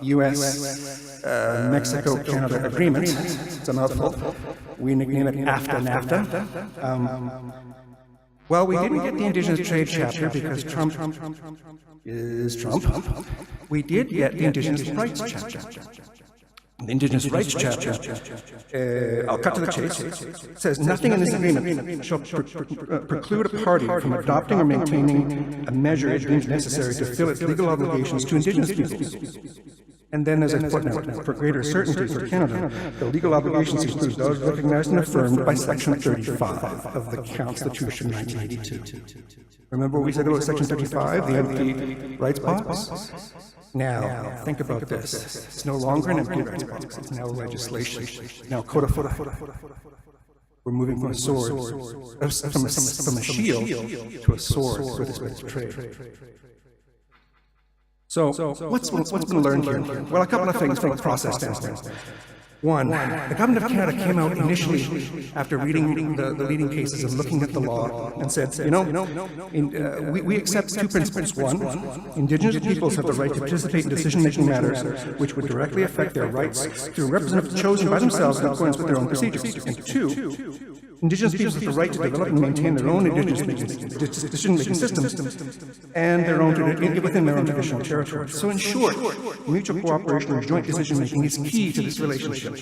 U.S. Mexico-Canada agreement. It's a mouthful. We nickname it NAFTA. Well, we didn't get the Indigenous Trade Chapter because Trump is Trump. We did get the Indigenous Rights Chapter. The Indigenous Rights Chapter, I'll cut to the chase, says nothing in this agreement shall preclude a party from adopting or maintaining a measure it deems necessary to fill its legal obligations to Indigenous peoples. And then, as a footnote, for greater certainty for Canada, the legal obligations include those recognized and affirmed by Section 35 of the Constitution 1982. Remember what we said about Section 35, the empty rights box? Now, think about this. It's no longer an empty rights box. It's now legislation. Now codified. We're moving from a sword, from a shield to a sword with respect to trade. So what's been learned here? Well, a couple of things from a process standpoint. One, the government of Canada came out initially after reading the leading cases and looking at the law and said, we accept two principles. One, Indigenous peoples have the right to participate in decision-making matters which would directly affect their rights through representatives chosen by themselves in accordance with their own procedures. And two, Indigenous peoples have the right to develop and maintain their own decision-making systems and within their own traditional territory. So in short, mutual cooperation and joint decision-making is key to this relationship.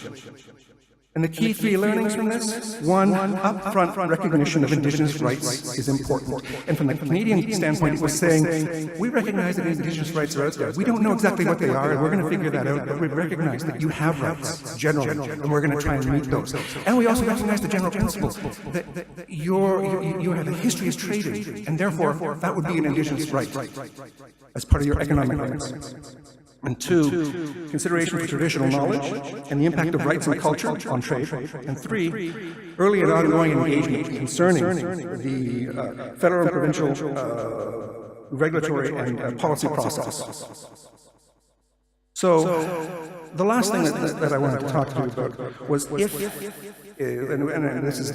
And the key three learnings from this: one, upfront recognition of Indigenous rights is important. And from the Canadian standpoint, it was saying, we recognize that Indigenous rights are out there. We don't know exactly what they are, and we're going to figure that out, but we recognize that you have rights, generally, and we're going to try and meet those. And we also recognize the general principle that you have a history of trading, and therefore, that would be an Indigenous right as part of your economic rights. And two, consideration for traditional knowledge and the impact of rights and culture on trade. And three, early and ongoing engagement concerning the federal and provincial regulatory and policy process. So the last thing that I wanted to talk to you about was if, and this is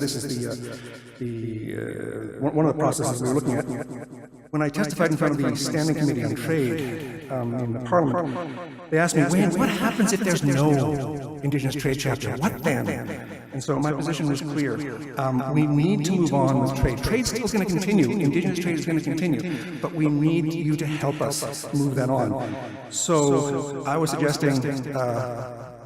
one of the processes we were looking at. When I testified in front of the Standing Committee on Trade in the Parliament, they asked me, Wayne, what happens if there's no Indigenous Trade Chapter? What then? And so my position was clear. We need to move on with trade. Trade's still going to continue. Indigenous trade is going to continue. But we need you to help us move that on. So I was suggesting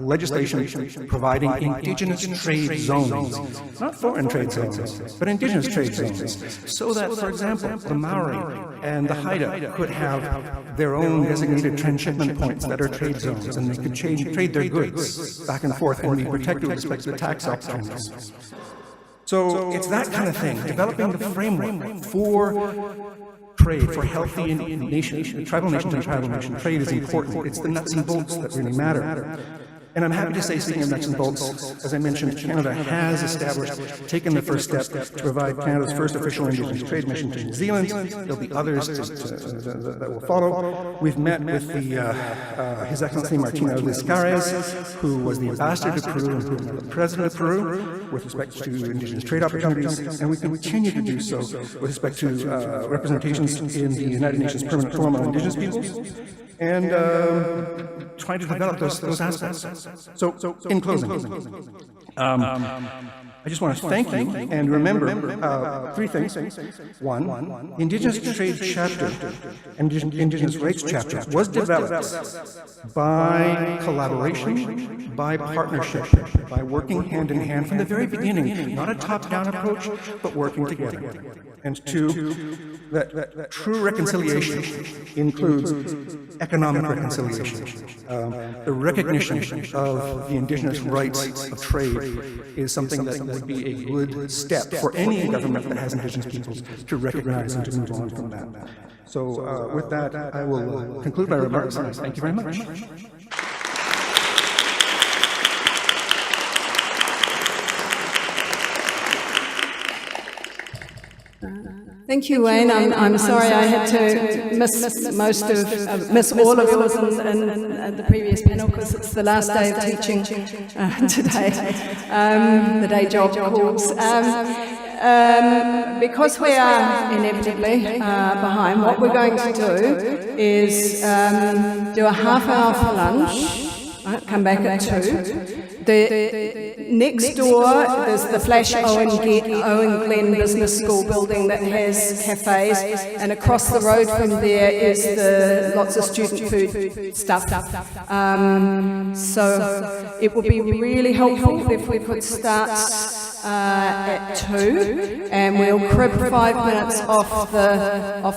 legislation providing Indigenous trade zones, not foreign trade zones, but Indigenous trade zones, so that, for example, the Maori and the Haida could have their own designated transshipment points that are trade zones, and they could trade their goods back and forth and be protected with respect to the tax opportunities. So it's that kind of thing, developing the framework for trade, for healthy tribal nation to tribal nation. Trade is important. It's the nuts and bolts that really matter. And I'm happy to say, speaking of nuts and bolts, as I mentioned, Canada has taken the first step to provide Canada's first official Indigenous trade mission to New Zealand. There'll be others that will follow. We've met with His Excellency Martino Lizcares, who was the ambassador to Peru and the president of Peru with respect to Indigenous trade opportunities, and we continue to do so with respect to representations in the United Nations Permanent Forum on Indigenous Peoples. and try to develop those aspects. So in closing, I just want to thank you and remember three things. One, the Indigenous Trade chapter and Indigenous Rights chapter was developed by collaboration, by partnership, by working hand in hand from the very beginning, not a top-down approach, but working together. And two, that true reconciliation includes economic reconciliation. The recognition of the indigenous rights of trade is something that would be a good step for any government that has indigenous peoples to recognize and to move on from that. So with that, I will conclude my remarks. Thank you very much. Thank you, Wayne. I'm sorry I had to miss all of yours in the previous panel because it's the last day of teaching today. The day job calls. Because we are inevitably behind, what we're going to do is do a half-hour for lunch, right, come back at 2. Next door, there's the Flash Owen Glen Business School building that has cafes, and across the road from there is the lots of student food stuff. So it would be really helpful if we could start at 2, and we'll crib 5 minutes off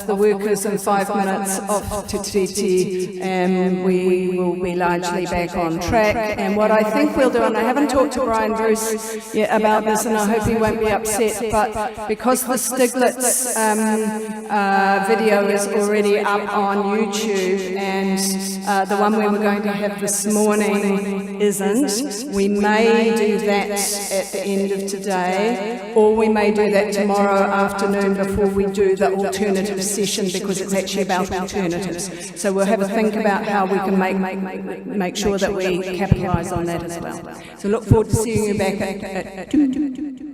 the workers and 5 minutes off Te Tiriti, and we will be largely back on track. And what I think we'll do, and I haven't talked to Brian Bruce yet about this, and I hope he won't be upset, but because the Stiglitz video is already up on YouTube, and the one we were going to have this morning isn't, we may do that at the end of today, or we may do that tomorrow afternoon before we do the alternative session, because it's actually about alternatives. So we'll have a think about how we can make sure that we capitalise on that as well. So look forward to seeing you back at 2.